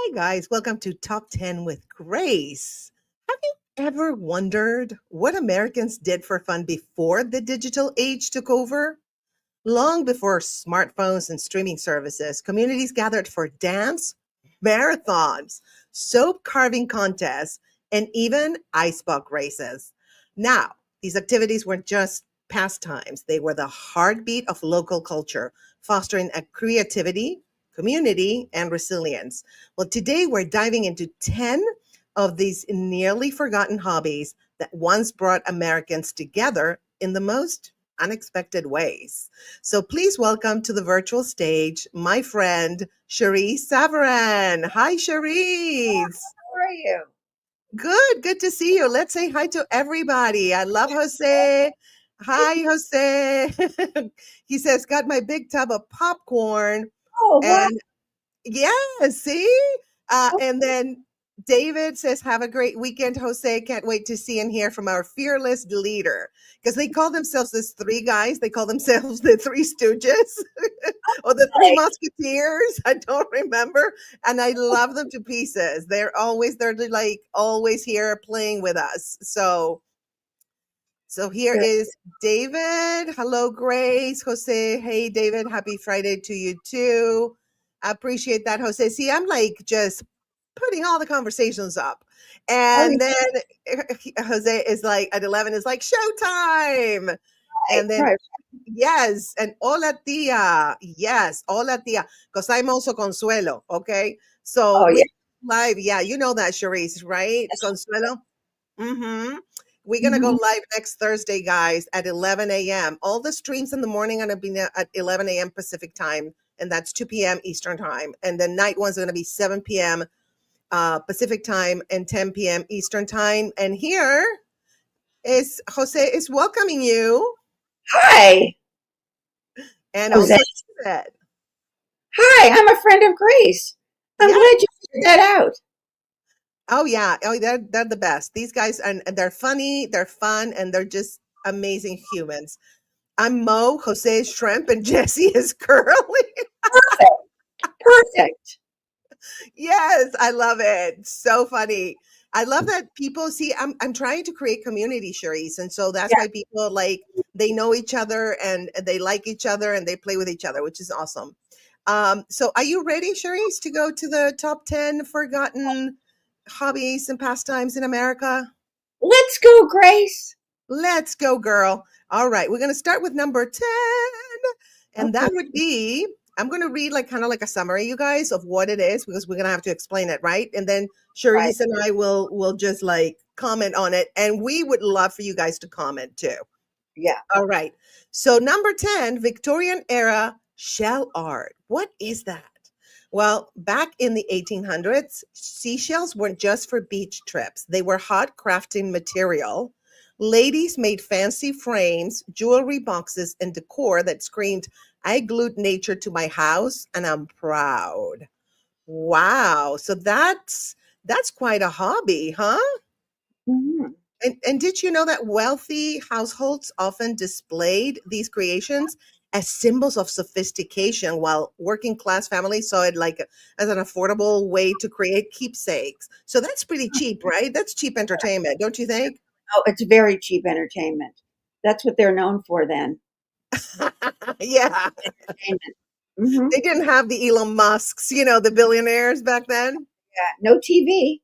Hi, guys. Welcome to Top 10 with Grace. Have you ever wondered what Americans did for fun before the digital age took over? Long before smartphones and streaming services, communities gathered for dance, marathons, soap carving contests, and even ice bucket races. Now, these activities weren't just pastimes, they were the heartbeat of local culture, fostering a creativity, community, and resilience. Well, today we're diving into 10 of these nearly forgotten hobbies that once brought Americans together in the most unexpected ways. So please welcome to the virtual stage my friend Charisse Savarin. Hi, Charisse. How are you? Good to see you. Let's say hi to everybody. I love Jose. Hi, Jose. He says, got my big tub of popcorn. Oh, wow. And yeah, see? And then David says, have a great weekend, Jose. Can't wait to see and hear from our fearless leader. Because they call themselves these three guys. They call themselves the Three Stooges or the Three Right. Musketeers. I don't remember. And I love them to pieces. They're like always here playing with us. So here Good. is David. Hello, Grace. Jose. Hey, David. Happy Friday to you too. I appreciate that, Jose. See, I'm like just putting all the conversations up. Oh, And then Jose is like at 11 is like showtime. right, And then right. yes, and hola tia. Yes, hola tia. Because I'm also Consuelo. Okay. So Oh, we yeah. live. Yeah, you know that, Charisse, right? Yes. Consuelo. Mm-hmm. We're gonna go Mhm. live next Thursday, guys, at 11 a.m. All the streams in the morning are gonna be at 11 a.m. Pacific time, and that's 2 p.m. Eastern time. And the night ones are gonna be 7 p.m. Pacific time and 10 p.m. Eastern time. And here is Jose is welcoming you, Hi, and Jose. also David. Hi, I'm a friend of Grace. I'm Yeah. glad you figured that out. Oh yeah. Oh, they're the best. These guys and they're funny, they're fun, and they're just amazing humans. I'm Mo, Jose is Shrimp, and Jesse is Curly. Perfect. Perfect. Yes, I love it. So funny. I love that people see I'm trying to create community, Charisse. And so that's Yeah. why people like they know each other and they like each other and they play with each other, which is awesome. So are you ready, Charisse, to go to the top 10 forgotten hobbies and pastimes in America? Let's go, Grace. Let's go, girl. All right, we're going to start with number 10. And Okay. that would be I'm going to read like kind of like a summary, you guys, of what it is because we're going to have to explain it, right? And then Right. Charisse and I will just like comment on it and we would love for you guys to comment too. Yeah. All right. So number 10, Victorian era shell art. What is that? Well, back in the 1800s, seashells weren't just for beach trips. They were hot crafting material. Ladies made fancy frames, jewelry boxes, and decor that screamed, I glued nature to my house and I'm proud. Wow. So that's quite a hobby, huh? Mhm. And did you know that wealthy households often displayed these creations as symbols of sophistication, while working class families saw it like as an affordable way to create keepsakes? So that's pretty cheap, right? That's cheap entertainment, don't you think? Oh, it's very cheap entertainment. That's what they're known for then. Yeah, Entertainment. Hmm. they didn't have the Elon Musks, the billionaires back then. Yeah. No TV.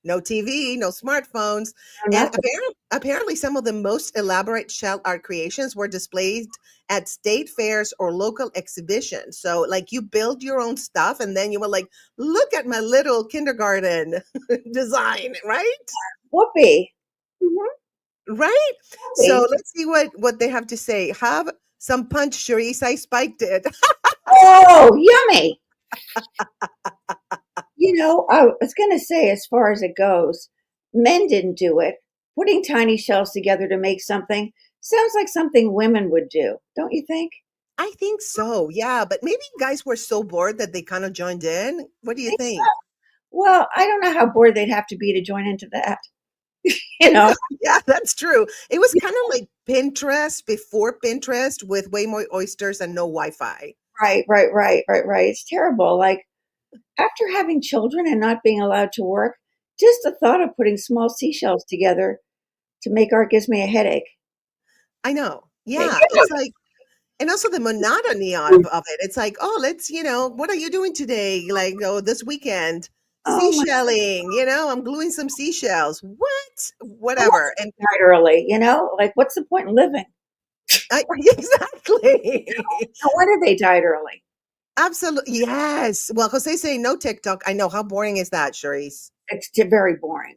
No TV, no smartphones. No And nothing. apparently, some of the most elaborate shell art creations were displayed at state fairs or local exhibitions. So, like, you build your own stuff, and then you were like, look at my little kindergarten design, right? Whoopee. Hmm. Right? So, Whoopee. let's see what they have to say. Have some punch, Charisse. I spiked it. Oh, yummy. I was going to say, as far as it goes, men didn't do it. Putting tiny shells together to make something sounds like something women would do, don't you think? I think so. Yeah. But maybe guys were so bored that they kind of joined in. What do you Think so? think? Well, I don't know how bored they'd have to be to join into that. You know? Yeah, that's true. It was kind of like Pinterest before Pinterest with way more oysters and no Wi-Fi. Right. It's terrible. Like, After having children and not being allowed to work, just the thought of putting small seashells together to make art gives me a headache. I know. Yeah. Yeah, it's like and also the monotony of it. It's like, "Oh, let's, what are you doing today?" Like, "Oh, this weekend, Oh my seashelling, I'm gluing some seashells." What? God, Whatever. And died early, Like, what's the point in living? I exactly. No wonder they died early. Absolutely. Yes. Well, Jose saying no TikTok. I know. How boring is that, Charisse? It's very boring.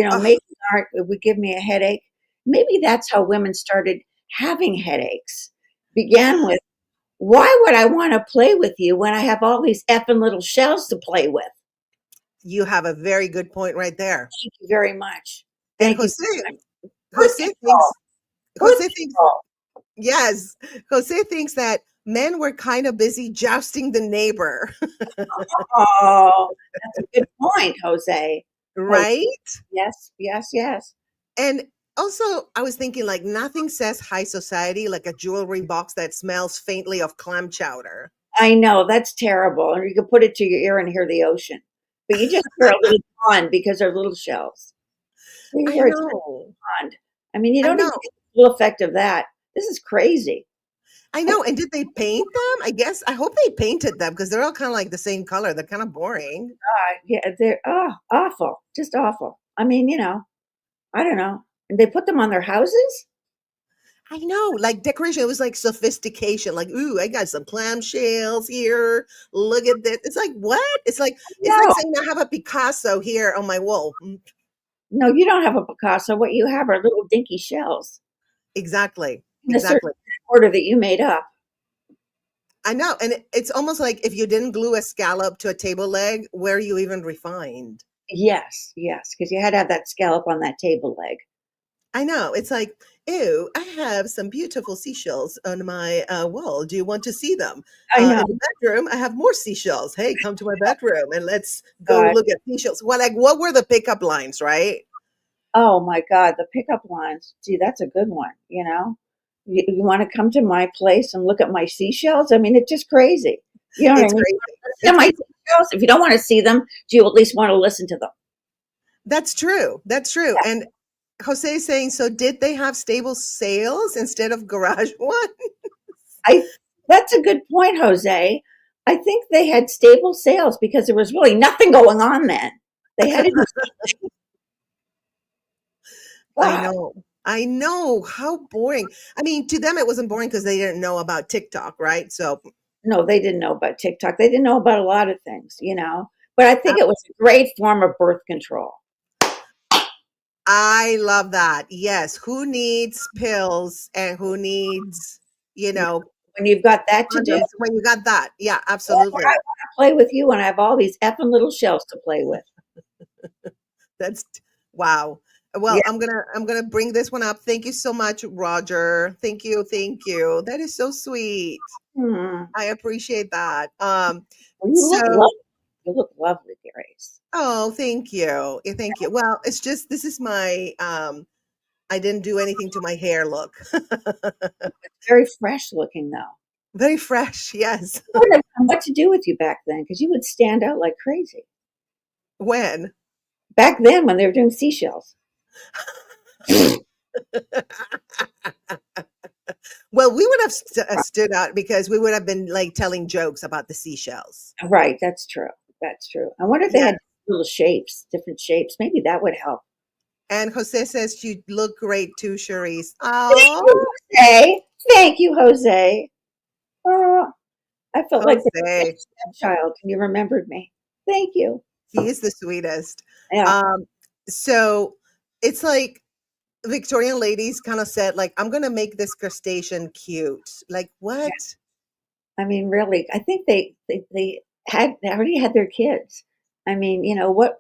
Ugh, Making art it would give me a headache. Maybe that's how women started having headaches. Began with, why would I want to play with you when I have all these effing little shells to play with? you have a very good point right there. Thank you very much. And Thank you. Birth Jose control. Birth thinks control. yes. Jose thinks that men were kind of busy jousting the neighbor, Oh, that's a good point, Jose. Jose, right? yes, yes, yes. And also, I was thinking like nothing says high society like a jewelry box that smells faintly of clam chowder. I know that's terrible. Or you could put it to your ear and hear the ocean, but you just hear a little pond because they're little shells. So you I hear a know. pond. I mean, you I don't even know. get the full effect of that. This is crazy. I I, know. And did they paint them? I guess I hope they painted them because they're all kind of like the same color. They're kind of boring. yeah, they're awful, just awful. I mean, I don't know. And they put them on their houses. I know, like decoration, it was like sophistication. Like, ooh, I got some clamshells here. Look at this. It's like, what? It's like No, saying I have a Picasso here on my wall. no, you don't have a Picasso. What you have are little dinky shells Exactly. in a certain Exactly. order that you made up. I know. And it's almost like if you didn't glue a scallop to a table leg, were you even refined? Yes, yes, because you had to have that scallop on that table leg. I know. It's like, ew, I have some beautiful seashells on my wall. Do you want to see them? I know. In the bedroom, I have more seashells. Hey, come to my bedroom and let's go God. look at seashells. Well, like, what were the pickup lines, right? Oh my God, the pickup lines. Gee, that's a good one. You want to come to my place and look at my seashells? I mean, it's just crazy. You know what I It's mean? crazy. Listen to It's my crazy. seashells. If you don't want to see them, do you at least want to listen to them? That's true. That's true. Yeah. And Jose is saying, so did they have stable sales instead of garage one? I That's a good point, Jose. I think they had stable sales because there was really nothing going on then. They had to do I God. know. I know. How boring. I mean, to them, it wasn't boring because they didn't know about TikTok, right? So No, they didn't know about TikTok. They didn't know about a lot of things. But I think it was a great form of birth control. I love that. Yes. Who needs pills and who needs, you know, When you've got that to do, condoms when you got that? Yeah, why would I absolutely. want to play with you when I have all these effing little shells to play with? That's wow. Well, Yeah. I'm gonna bring this one up. Thank you so much, Roger. Thank you, thank you. That is so sweet. Hmm. I appreciate that. Well, you look So lovely. You look lovely, Grace. oh, thank you. Thank you. Well, it's just this is my I didn't do anything to my hair look. Very fresh looking, though. Very fresh, yes. I wouldn't have known what to do with you back then because you would stand out like crazy. When? Back then, when they were doing seashells. Well, we would have stood out because we would have been like telling jokes about the seashells. Right, that's true. That's true. I wonder if they Yeah. had little shapes, different shapes. Maybe that would help. And Jose says you look great too, Charisse. Thank you, Oh, Jose. Thank you, Jose. Oh, I felt like the Jose. stepchild and you remembered me. Thank you. He is the sweetest. Yeah. Um, so it's like Victorian ladies kind of said, like, I'm gonna make this crustacean cute. Like, what? I mean, really, I think they already had their kids. I mean, what?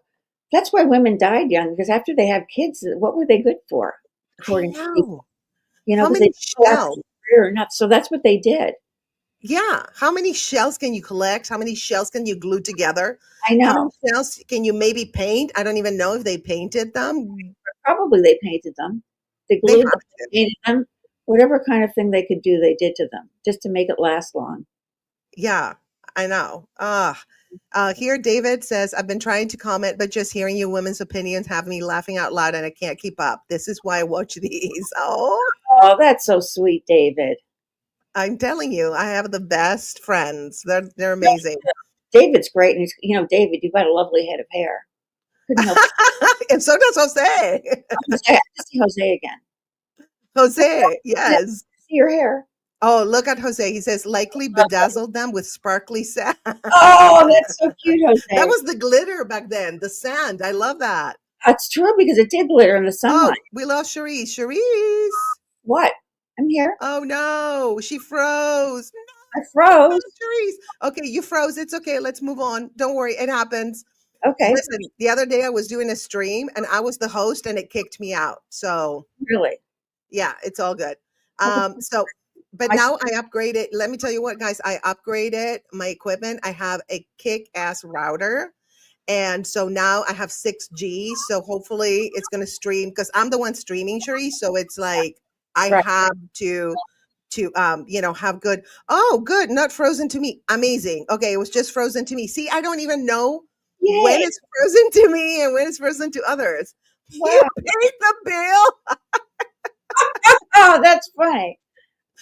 That's why women died young because after they have kids, what were they good for? I According to people, know. How because they many didn't go after shells? a career or not. So that's what they did. Yeah. How many shells can you collect? How many shells can you glue together? I How many know. shells can you maybe paint? I don't even know if they painted them. Probably they painted them. They They glued them, have to. painted them, whatever kind of thing they could do, they did to them just to make it last long. Yeah. I know. Here, David says, I've been trying to comment, but just hearing you women's opinions have me laughing out loud and I can't keep up. This is why I watch these. Oh, Oh, that's so sweet, David. I'm telling you, I have the best friends. They're amazing. David's great, and David, you've got a lovely head of hair. Couldn't help. And so does Jose. Jose, I have to see Jose again. Jose, Yeah, yes. see your hair. Oh, look at Jose. He says, likely bedazzled them with sparkly sand. Oh, that's so cute, That Jose. was the glitter back then, the sand. I love that. That's true because it did glitter in the Oh, sunlight. we lost Charisse. Charisse. What? I'm here. Oh no, she froze. I froze. Charisse. Okay, you froze. It's okay. Let's move on. Don't worry. It happens. Okay, Listen, the other day I was doing a stream and I was the host and it kicked me out. So really. yeah, it's all good. Okay. But I, now I upgraded. Let me tell you what, guys, I upgraded my equipment. I have a kick-ass router. And so now I have 6G. So hopefully it's going to stream because I'm the one streaming, Cherie. So it's like I right. have to have good. Oh, good. Not frozen to me. Amazing. Okay. It was just frozen to me. See, I don't even know when Yay. it's frozen to me and when it's frozen to others. You Wow. paid the bill. Oh, that's funny.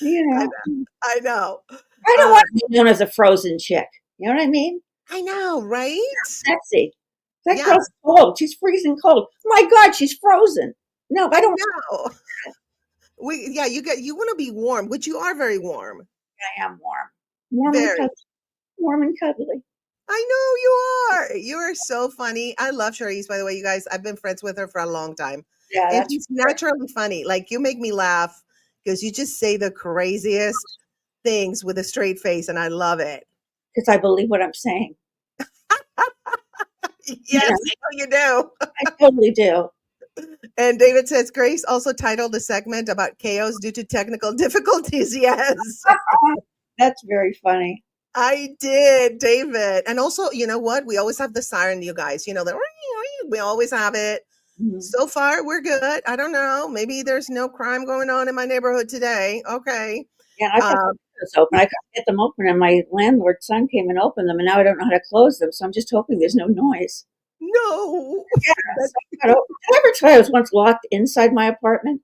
I know. I know. I don't Um, want to be known as a frozen chick. You know what I mean? I know, right? Sexy. That Yeah, girl's cold. She's freezing cold. My God, she's frozen. No, I I don't. know. You want to be warm, which you are very warm. I am warm. Warm and Very. cuddly. Warm and cuddly. I know you are. You are so funny. I love Charisse, by the way, you guys. I've been friends with her for a long time. Yeah, And that's she's naturally funny. Like you make me laugh because you just say the craziest things with a straight face, and I love it. because I believe what I'm saying. You Yes, know, I know you do. I totally do. And David says Grace also titled the segment about chaos due to technical difficulties. Yes, That's very funny. I did, David. And also, you know what? We always have the siren, you guys. You know, we always have it. Mhm. So far, we're good. I don't know. Maybe there's no crime going on in my neighborhood today. Okay. Yeah, I've got the Um, windows open. I couldn't get them open, and my landlord's son came and opened them, and now I don't know how to close them. So I'm just hoping there's no noise. no, Yeah, so did I ever tell you I was once locked inside my apartment?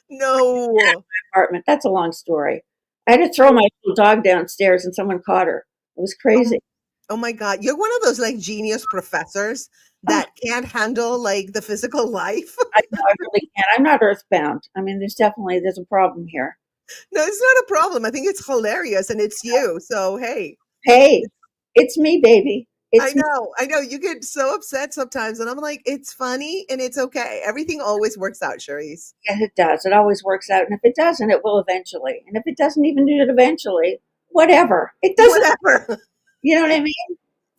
no. Apartment. That's a long story. I had to throw my little dog downstairs, and someone caught her. It was Oh, crazy. oh my God. You're one of those like genius professors Oh, that can't handle like the physical life. I know I really can't. I'm not earthbound. I mean, there's a problem here. No, it's not a problem. I think it's hilarious and it's you. So, hey, Hey, it's me, baby. I It's me. know. I know. You get so upset sometimes. And I'm like, it's funny and it's okay. Everything always works out, Charisse. Yes, it does. It always works out. And if it doesn't, it will eventually. And if it doesn't even do it eventually, whatever. It doesn't, Whatever. you know what I mean?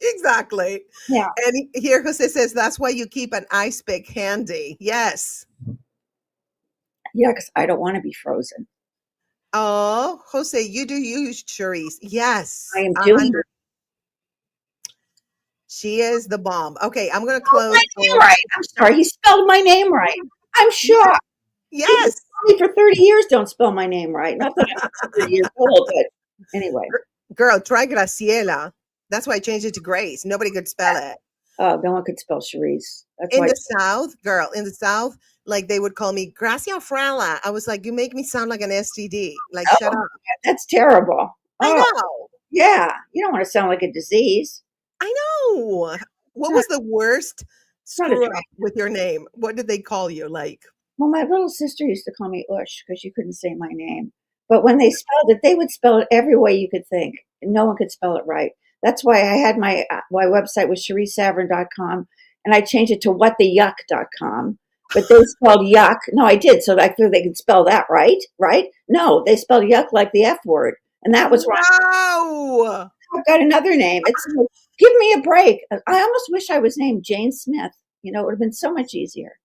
Exactly. Yeah. And here Jose says that's why you keep an ice pick handy. Yes. Yeah, because I don't want to be frozen. Oh, Jose, you do use Charisse. I Yes. am A doing hundred. She is the bomb. Okay, I'm gonna my close name and right. I'm sorry. He spelled my name right. I'm yeah, shocked. People yes. tell me for 30 years don't spell my name right. Not that I'm 30 years old, but anyway. Girl, try Graciela. That's why I changed it to Grace. Nobody could spell it. Oh, no one could spell Charisse. That's In why. the South, girl, in the South, like they would call me Gracia Frala. I was like, you make me sound like an STD. Like, shut Oh, up. that's terrible. I Oh, know. yeah. You don't want to sound like a disease. I know. It's What not, was the worst it's not a screw drag. up with your name? What did they call you? Like, Well, my little sister used to call me Ush because you couldn't say my name. But when they spelled it, they would spell it every way you could think. And no one could spell it right. That's why I had my website was CharisseSavarin.com, and I changed it to whattheyuck.com. But they spelled yuck. No, I did. So I figured they could spell that right. Right? No, they spelled yuck like the F word. And that was wrong. wow. I've got another name. It's like, give me a break. I almost wish I was named Jane Smith. It would have been so much easier.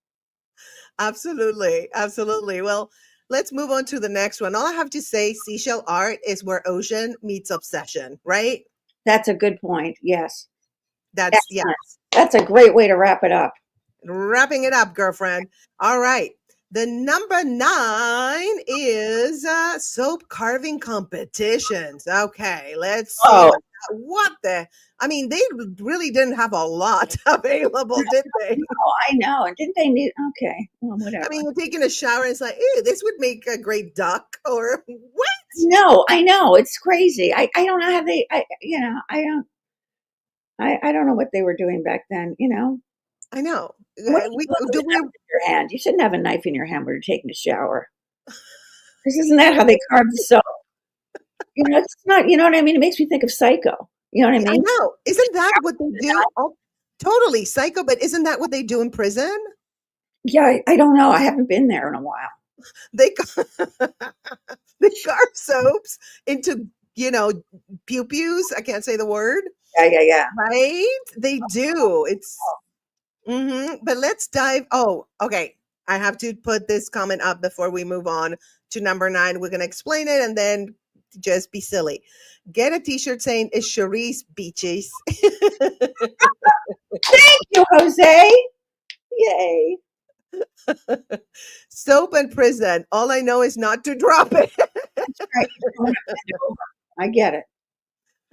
Absolutely. Absolutely. Well, let's move on to the next one. All I have to say, seashell art is where ocean meets obsession, right? That's a good point. Yes. That's, yeah. Excellent. That's a great way to wrap it up. Wrapping it up, girlfriend. All right. The number 9 is soap carving competitions. Okay, let's see Oh, what the. I mean, they really didn't have a lot available, did they? I know. And didn't they need? Okay, well, I whatever. mean, you're taking a shower, and it's like, ew, this would make a great duck, or what? No, I know. It's crazy. I don't know how they. I don't know what they were doing back then. I know. What are you We doing with do a we. knife in your hand? You shouldn't have a knife in your hand when you're taking a shower. Because isn't that how they carve the soap? It's not. You know what I mean? It makes me think of Psycho. You know what I I mean? know. Isn't that what they do? Oh, totally psycho. But isn't that what they do in prison? Yeah, I don't know. I haven't been there in a while. They they carve soaps into pew pews. I can't say the word. Yeah, yeah, yeah. Right? They do. It's but let's dive. Oh, okay. I have to put this comment up before we move on to number 9. We're gonna explain it and then just be silly. Get a t-shirt saying it's Charisse Beaches. Thank you, Jose. Yay. Soap and prison. All I know is not to drop it. That's right. You're going up and over. I get it.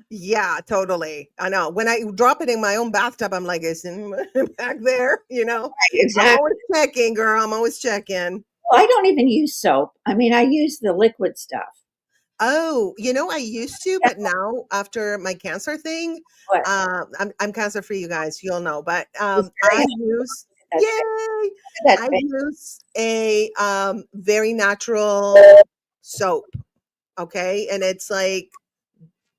Yeah, totally. I know. When I drop it in my own bathtub, I'm like, is it back there? Right, I'm exactly. always checking, girl. I'm always checking. Well, I don't even use soap. I mean, I use the liquid stuff. Oh, I used to, but now after my cancer thing, What? I'm cancer free, you guys. You'll know, but It's very I heavy. use, That thing. yay! That I thing. use a very natural soap. Okay, and it's like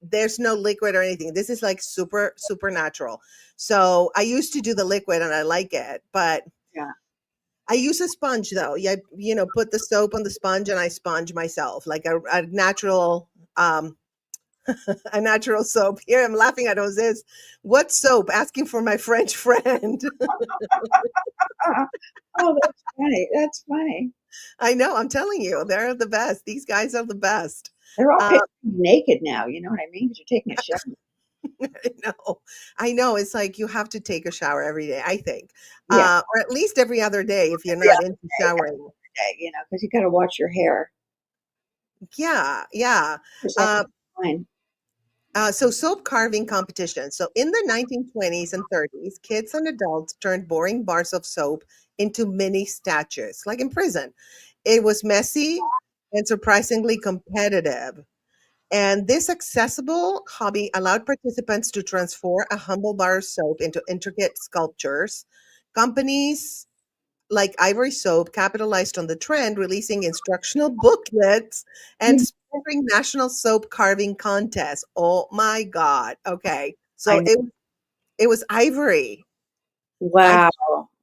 there's no liquid or anything. This is like super super natural. So I used to do the liquid and I like it, but Yeah. I use a sponge though. Yeah, put the soap on the sponge and I sponge myself like a natural a natural soap. Here I'm laughing at Jose's. What soap? Asking for my French friend. Oh, that's funny. That's funny. I know. I'm telling you, they're the best. These guys are the best. They're all Uh, picturing you naked now. You know what I mean? Because you're taking a shower. I know. I know. It's like you have to take a shower every day, I think, Yeah. or at least every other day if you're Every not other into showering. day, because you got to watch your hair. Yeah, yeah. Because that's Uh, fine. so soap carving competition. So in the 1920s and 30s, kids and adults turned boring bars of soap into mini statues, like in prison. It was messy and surprisingly competitive. And this accessible hobby allowed participants to transform a humble bar of soap into intricate sculptures. Companies like Ivory Soap capitalized on the trend, releasing instructional booklets and You- sponsoring national soap carving contests. Oh my God. Okay. I So know. it was Ivory. I Wow.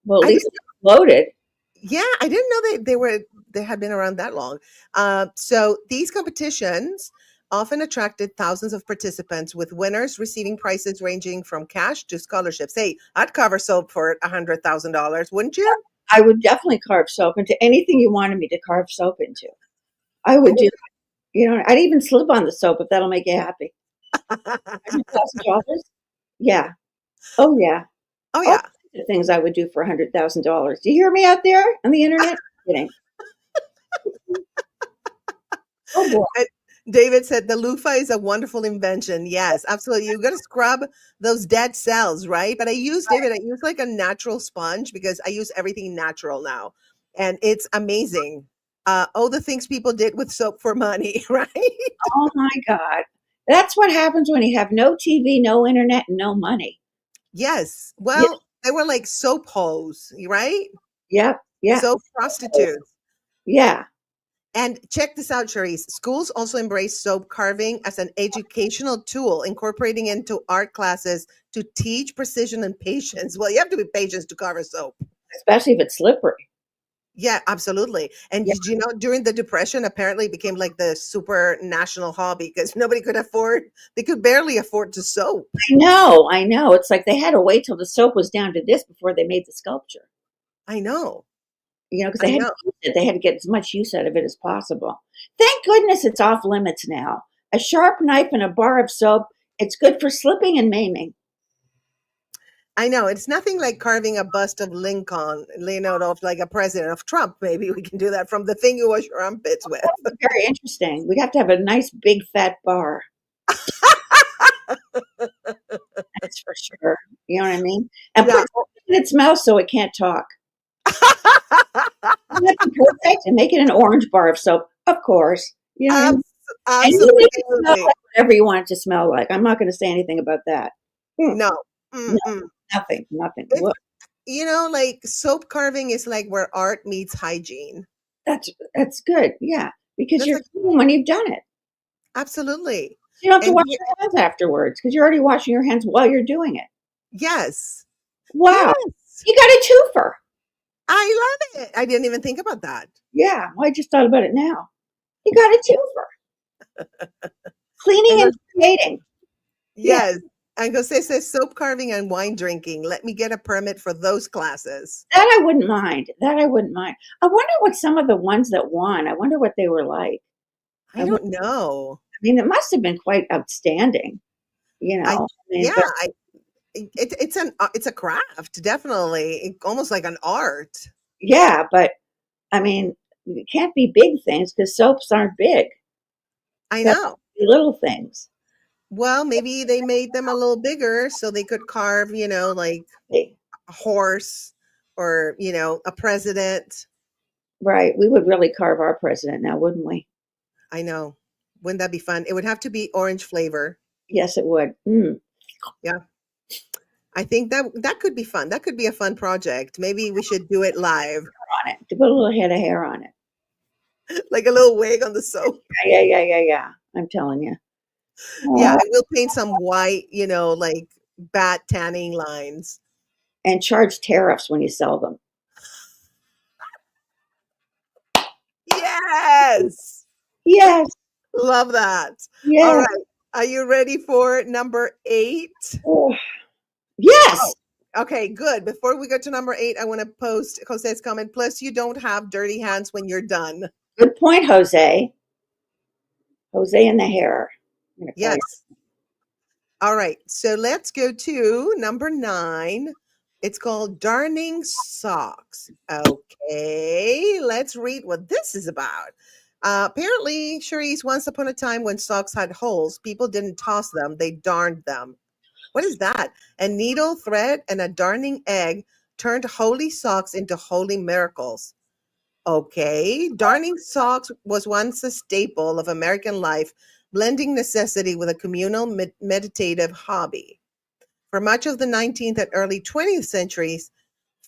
Well, at I least didn't it's floated. yeah, I didn't know they had been around that long. So these competitions often attracted thousands of participants, with winners receiving prizes ranging from cash to scholarships. Hey, I'd cover soap for $100,000, wouldn't you? I would definitely carve soap into anything you wanted me to carve soap into. I I would do. would. I'd even slip on the soap if that'll make you happy. $100,000? Yeah. Oh, yeah. Oh All yeah. kinds of things I would do for $100,000. Do you hear me out there on the internet? Kidding. Oh boy. And David said the loofah is a wonderful invention. Yes, absolutely. You got to scrub those dead cells, right? But I use like a natural sponge because I use everything natural now. And it's amazing. Oh, the things people did with soap for money, right? Oh my God. That's what happens when you have no TV, no internet, and no money. Yes. Yeah. Well, they were like soap hoes, right? Yep. Yeah. Soap prostitutes. Yeah. And check this out, Charisse. Schools also embrace soap carving as an educational tool, incorporating into art classes to teach precision and patience. Well, you have to be patient to carve a soap. Especially if it's slippery. Yeah, absolutely. And Yeah. did you know during the Depression, apparently it became like the super national hobby because nobody could afford, they could barely afford to soap. I know. I know. It's like they had to wait till the soap was down to this before they made the sculpture. I know. Because I they had to know. use it. They had to get as much use out of it as possible. Thank goodness it's off limits now. A sharp knife and a bar of soap, it's good for slipping and maiming. I know it's nothing like carving a bust of Lincoln, of like a president of Trump. Maybe we can do that from the thing you wash your armpits with. Very interesting. We'd have to have a nice big fat bar. That's for sure. You know what I mean? And put Yeah. something in its mouth so it can't talk. Wouldn't that be perfect? And make it an orange bar of soap, of course. You know what I mean? And you make it smell Absolutely. like whatever you want it to smell like. I'm not going to say anything about that. Hmm. No. No, Mm-mm. nothing, nothing. It's, Well, like soap carving is like where art meets hygiene. that's good. Yeah, because That's you're like clean when you've done it. absolutely. You don't have to And wash your hands afterwards because you're already washing your hands while you're doing it. yes. Wow, Yes. you got a twofer. I love it. I didn't even think about that. Yeah, well, I just thought about it now. You got a twofer. And Cleaning go, and creating. Yeah, yes. And Jose says soap carving and wine drinking. Let me get a permit for those classes. that I wouldn't mind. That I wouldn't mind. I wonder what some of the ones that won. I wonder what they were like. I don't know. I mean, it must have been quite outstanding, you I know. I mean, yeah, but it's a craft, definitely. Almost like an art. yeah, but I mean, it can't be big things because soaps aren't big. I They have to know. be little things. Well, maybe they made them a little bigger so they could carve, like Hey, a horse or, a president. right. We would really carve our president now, wouldn't we? I know. Wouldn't that be fun? It would have to be orange flavor. Yes, it would. Mm, Yeah. I think that could be fun. That could be a fun project. Maybe we should do it live, on it. To put a little head of hair on it. like a little wig on the soap. Yeah. I'm telling you. Yeah, Oh, I will paint some white, like bat tanning lines. and charge tariffs when you sell them. Yes. Yes, Love that. All yes. right. Are you ready for number 8? Oh, yes. Oh, okay, good. Before we go to number 8, I want to post Jose's comment. Plus, you don't have dirty hands when you're done. Good point, Jose. Jose in the hair. I'm going to call you. Yes. All right. So let's go to number 9. It's called Darning Socks. Okay. Let's read what this is about. Apparently, Charisse, once upon a time when socks had holes, people didn't toss them, they darned them. What is that? A needle, thread, and a darning egg turned holy socks into holy miracles. Okay. Darning socks was once a staple of American life, blending necessity with a communal meditative hobby. For much of the 19th and early 20th centuries,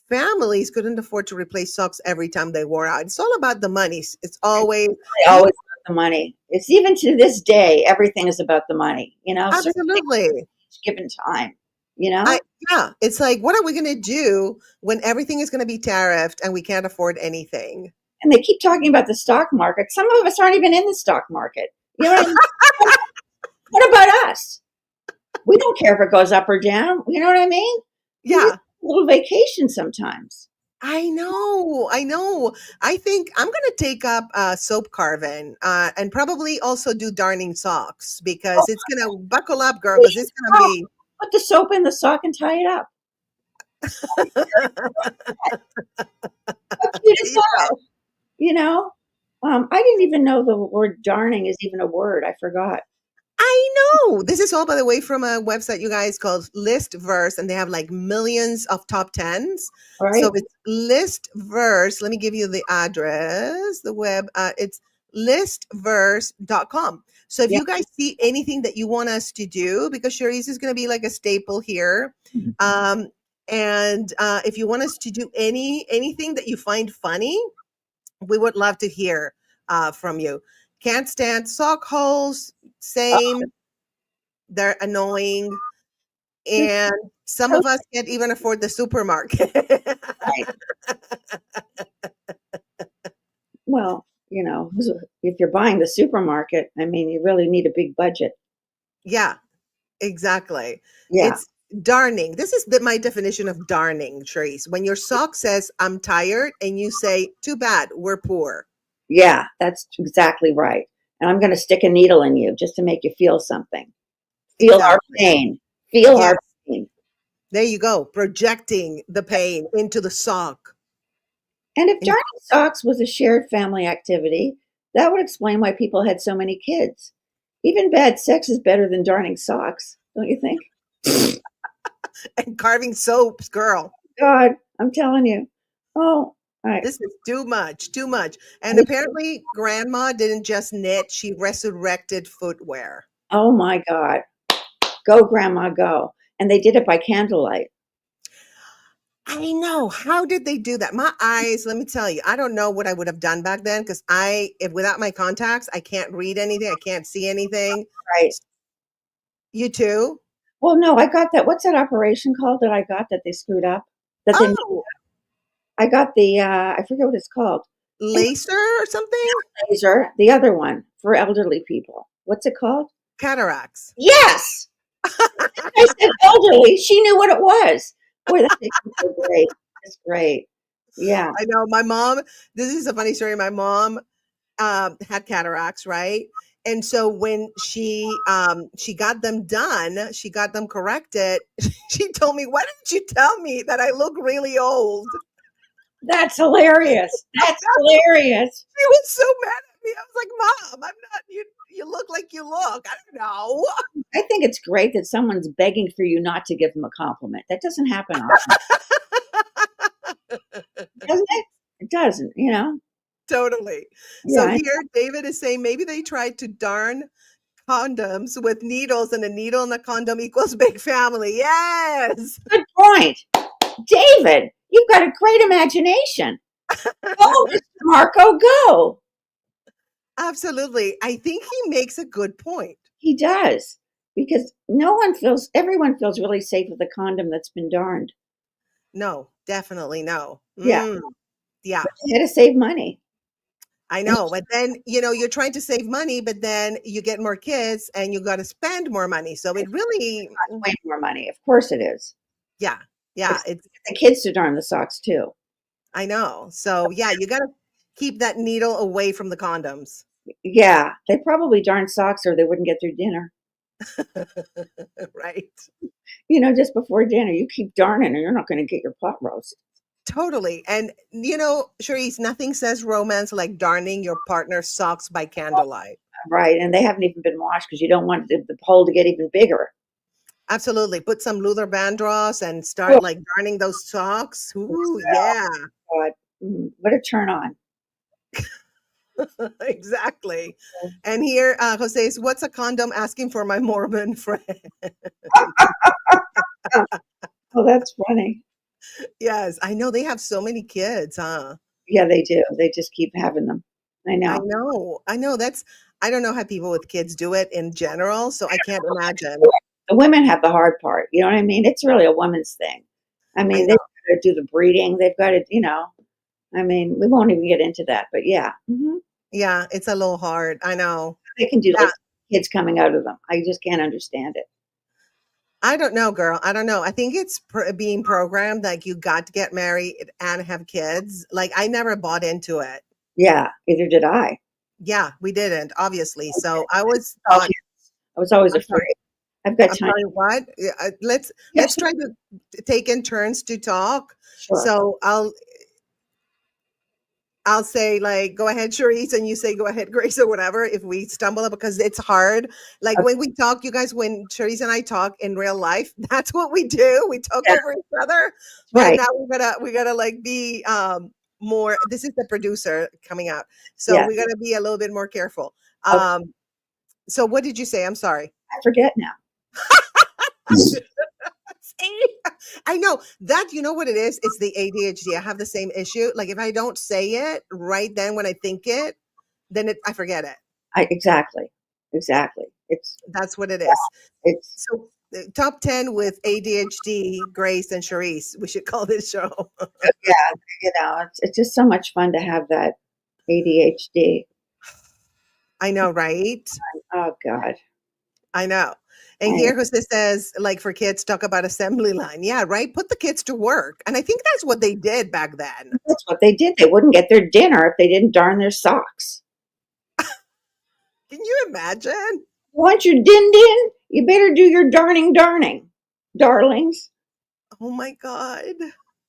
families couldn't afford to replace socks every time they wore out. It's all about the money. It's always, I always want the money. It's even to this day, everything is about the money. Certain things absolutely. given time. You I know, Yeah, it's like, what are we going to do when everything is going to be tariffed and we can't afford anything? and they keep talking about the stock market. Some of us aren't even in the stock market. You know what I mean? What about us? We don't care if it goes up or down. You know what I mean? We just Yeah, a little vacation sometimes. I know. I know. I think I'm going to take up soap carving and probably also do darning socks Oh, because it's going to buckle up, girl, because please. it's going to Oh, be. put the soap in the sock and tie it up. How cute is Yeah. that? You know, I didn't even know the word darning is even a word. I forgot. I know. This is all, by the way, from a website, you guys, called Listverse, and they have like millions of top tens. So Right? it's Listverse. Let me give you the address, the web. It's listverse.com. So if Yeah. you guys see anything that you want us to do, because Charisse is going to be like a staple here. Um, and if you want us to do anything that you find funny, we would love to hear from you. Can't stand sock holes. Uh, Same. They're annoying. just And some of us can't even afford the supermarket. right. Well, if you're buying the supermarket, I mean, you really need a big budget. Yeah, exactly. Yeah. It's darning. This is my definition of darning, Trace. When your sock says, I'm tired, and you say, too bad, we're poor. Yeah, that's exactly right. And I'm going to stick a needle in you just to make you feel something. Feel our Exactly. pain. Feel Yes. our pain. There you go, projecting the pain into the sock. And if And darning socks was a shared family activity, that would explain why people had so many kids. Even bad sex is better than darning socks, don't you think? and carving soaps, girl. God, I'm telling you. Oh, I, This is too much, too much. And apparently, grandma didn't just knit, she resurrected footwear. oh my God. Go, Grandma, go. And they did it by candlelight. I know. How did they do that? My eyes, let me tell you, I don't know what I would have done back then because if without my contacts, I can't read anything. I can't see anything. Right. You too? Well, no, I got that. What's that operation called that I got that they screwed up? That they, Oh, I got the, I forget what it's called. And laser or something? laser, the other one for elderly people. What's it called? Cataracts. Yes. I said elderly. She knew what it was. Boy, that makes me so great. That's great. Yeah. I know my mom, this is a funny story. My mom had cataracts, right? And so when she got them done, she got them corrected. She told me, "Why didn't you tell me that I look really old?" That's hilarious. That's hilarious. She was so mad at me. I was like, "Mom, I'm not you. You look like you look. I don't know." I think it's great that someone's begging for you not to give them a compliment. That doesn't happen often, doesn't it? It doesn't, you know? Totally. So Yeah. here, David is saying maybe they tried to darn condoms with needles, and a needle and a condom equals big family. Yes. Good point. David, you've got a great imagination. Go, Mr. Marco, go. Absolutely. I think he makes a good point. He does. Because everyone feels really safe with a condom that's been darned. No, definitely no. Yeah. Yeah, They had to save money. I And know. But then, you're trying to save money, but then you get more kids and you got to spend more money. So it really, way more money. Of course it is. yeah, But yeah, it's the kids to darn the socks too. I know. So yeah, you got to keep that needle away from the condoms. Yeah. They probably darn socks or they wouldn't get their dinner. Right. Just before dinner, you keep darning or you're not going to get your pot roast. Totally. And, Charisse, nothing says romance like darning your partner's socks by candlelight. Right. And they haven't even been washed because you don't want the hole to get even bigger. Absolutely. Put some Luther Vandross and Oh, start like darning those socks. Ooh, yeah. God. What a turn on. Exactly. And here, Jose says, "What's a condom asking for my Mormon friend?" Oh, that's funny. Yes, I know they have so many kids, huh? Yeah, they do. They just keep having them. I I know. know. I know. I don't know how people with kids do it in general, so I can't imagine. The women have the hard part. You know what I mean? It's really a woman's thing. I I mean, they've know. got to do the breeding. They've got to. I mean, we won't even get into that, but yeah. Yeah, it's a little hard. I know. They can do Yeah. those kids coming out of them. I just can't understand it. I don't know, girl. I don't know. I think it's being programmed like you got to get married and have kids. Like I never bought into it. Yeah, either did I. Yeah, we didn't, obviously. So I was Oh, thought, I was always I'm sorry. afraid. I've got I'm time. sorry, what? Yeah, let's Yes, try to take in turns to talk. sure. So I'll say like, go ahead, Charisse, and you say go ahead, Grace, or whatever. If we stumble up, because it's hard. Like Okay, when we talk, you guys, when Charisse and I talk in real life, that's what we do. We talk yeah, over each other. But right. now we gotta like be more. This is the producer coming out, so Yeah. we gotta be a little bit more careful. Okay. So what did you say? I'm sorry. I forget now. See? I know that you know what it is? It's the ADHD. I have the same issue. Like if I don't say it right then when I think it, then I forget it. Exactly. Exactly. That's what it is. It's So top 10 with ADHD, Grace and Charisse. We should call this show. yeah, it's just so much fun to have that ADHD. I know, right? Oh God. I know. And I know. here Jose says, like for kids, talk about assembly line. Yeah, right. Put the kids to work. And I think that's what they did back then. That's what they did. They wouldn't get their dinner if they didn't darn their socks. Can you imagine? Want your din din? You better do your darning, darlings. Oh my God.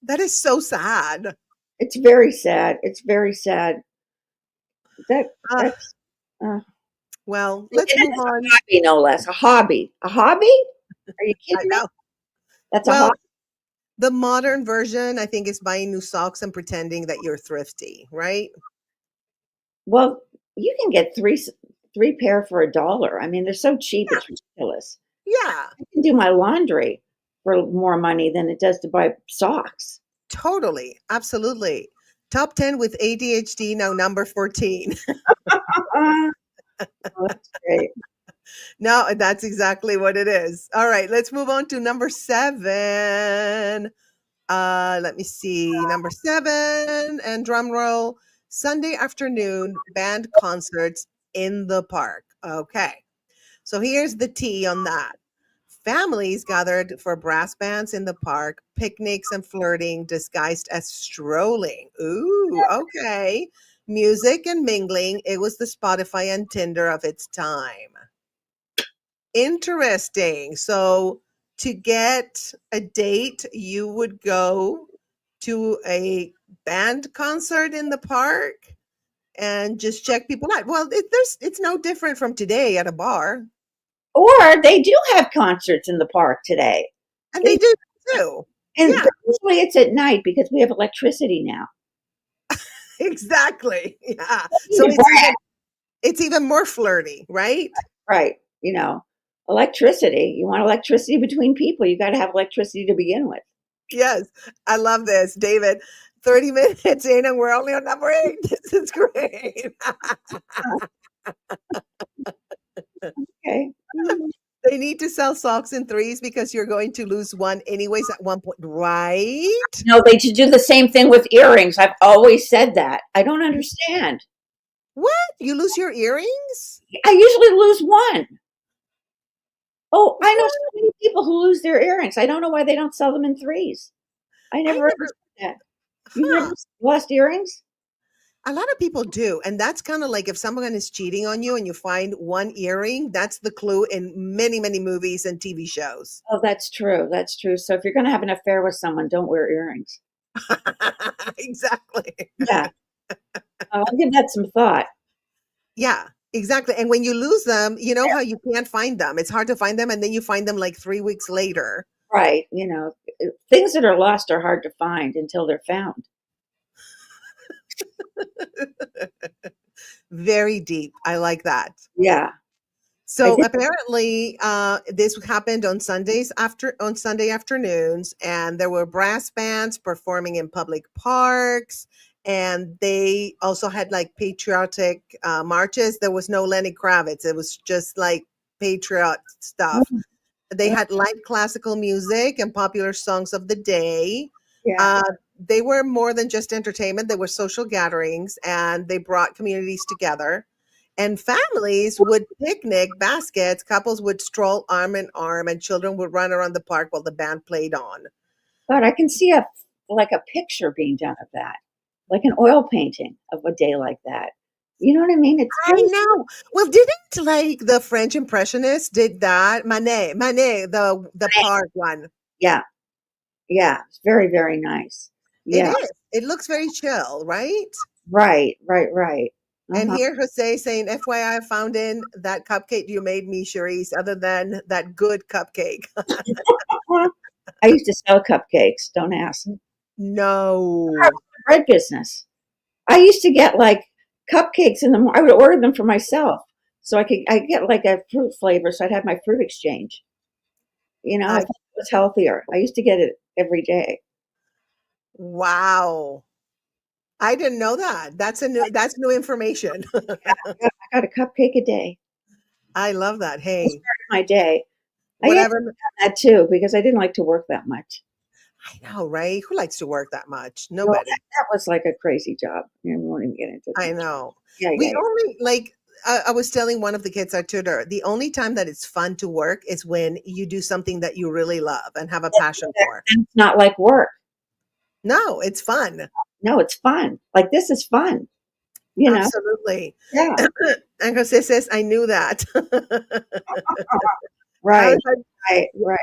That is so sad. It's very sad. It's very sad. That Uh, that's uh, well, and let's move it's a on. hobby, no less. A hobby. A hobby? Are you I kidding me? know. That's a hobby. Well, the modern version, I think, is buying new socks and pretending that you're thrifty, right? Well, you can get three pair for $1. I mean, they're so cheap, Yeah. it's ridiculous. Yeah, I can do my laundry for more money than it does to buy socks. totally. Absolutely. Top 10 with ADHD, now number 14. Oh, that's great. No, that's exactly what it is. All right, let's move on to number 7. Let me see. Number 7, and drum roll, Sunday afternoon band concerts in the park. Okay. So here's the tea on that. Families gathered for brass bands in the park, picnics and flirting disguised as strolling. Ooh, okay. Music and mingling. It was the Spotify and Tinder of its time. Interesting. So to get a date, you would go to a band concert in the park and just check people out. Well, it's no different from today at a bar, Or they do have concerts in the park today. and they They do too. and Yeah, but usually it's at night because we have electricity now. exactly. Yeah. You So need to it's even more flirty, right? right, electricity. You want electricity between people, you got to have electricity to begin with. Yes. I love this, David. 30 minutes in and we're only on number 8. This is great. Okay. Mhm. They need to sell socks in threes because you're going to lose one anyways at one point, right? No, they should do the same thing with earrings. I've always said that. I don't understand. What? You lose your earrings? I usually lose one. Oh, I know What? so many people who lose their earrings. I don't know why they don't sell them in threes. I I never never, understood that. You've never huh? lost earrings? A lot of people do. And that's kind of like if someone is cheating on you and you find one earring, that's the clue in many, many movies and TV shows. Oh, that's true. That's true. So if you're going to have an affair with someone, don't wear earrings. Exactly. Yeah, I'll give that some thought. Yeah, exactly. And when you lose them, you know how you can't find them. It's hard to find them. And then you find them like 3 weeks later. Right. Things that are lost are hard to find until they're found. Very deep. I like that. Yeah, I So did. apparently, this happened on Sunday afternoons, and there were brass bands performing in public parks, and they also had like patriotic marches. There was no Lenny Kravitz; it was just like patriot stuff. Oh, They had light classical music and popular songs of the day. yeah. Uh, they were more than just entertainment, they were social gatherings and they brought communities together. And families would picnic baskets, couples would stroll arm in arm, and children would run around the park while the band played on. God, I can see a picture being done of that, like an oil painting of a day like that. You know what I mean? It's I very know. Well, didn't like the French Impressionists did that? Manet, the park one. yeah, yeah. It's very, very nice. It Yeah, is. It looks very chill, right? right, right, right. And Uh-huh. here Jose saying, FYI, I found in that cupcake you made me, Charisse, other than that good cupcake. I used to sell cupcakes. Don't ask. No. Bread business. I used to get like cupcakes in the morning. I would order them for myself, so I get like a fruit flavor, so I'd have my fruit exchange. I I thought it was healthier. I used to get it every day. wow. I didn't know that. That's new information. Yeah, I got a cupcake a day. I love that. It Hey, started my day. I had whatever. that too because I didn't like to work that much. I know, right? Who likes to work that much? Well, Nobody. that was like a crazy job. We won't even get into I that. know. Yeah, We yeah, yeah. only like I was telling one of the kids I tutor, the only time that it's fun to work is when you do something that you really love and have a passion for. It's not like work. No, it's fun. No, it's fun. Like this is fun. You know? Absolutely. Yeah. And Jose says, I knew that. I Right. was like, Right. Right.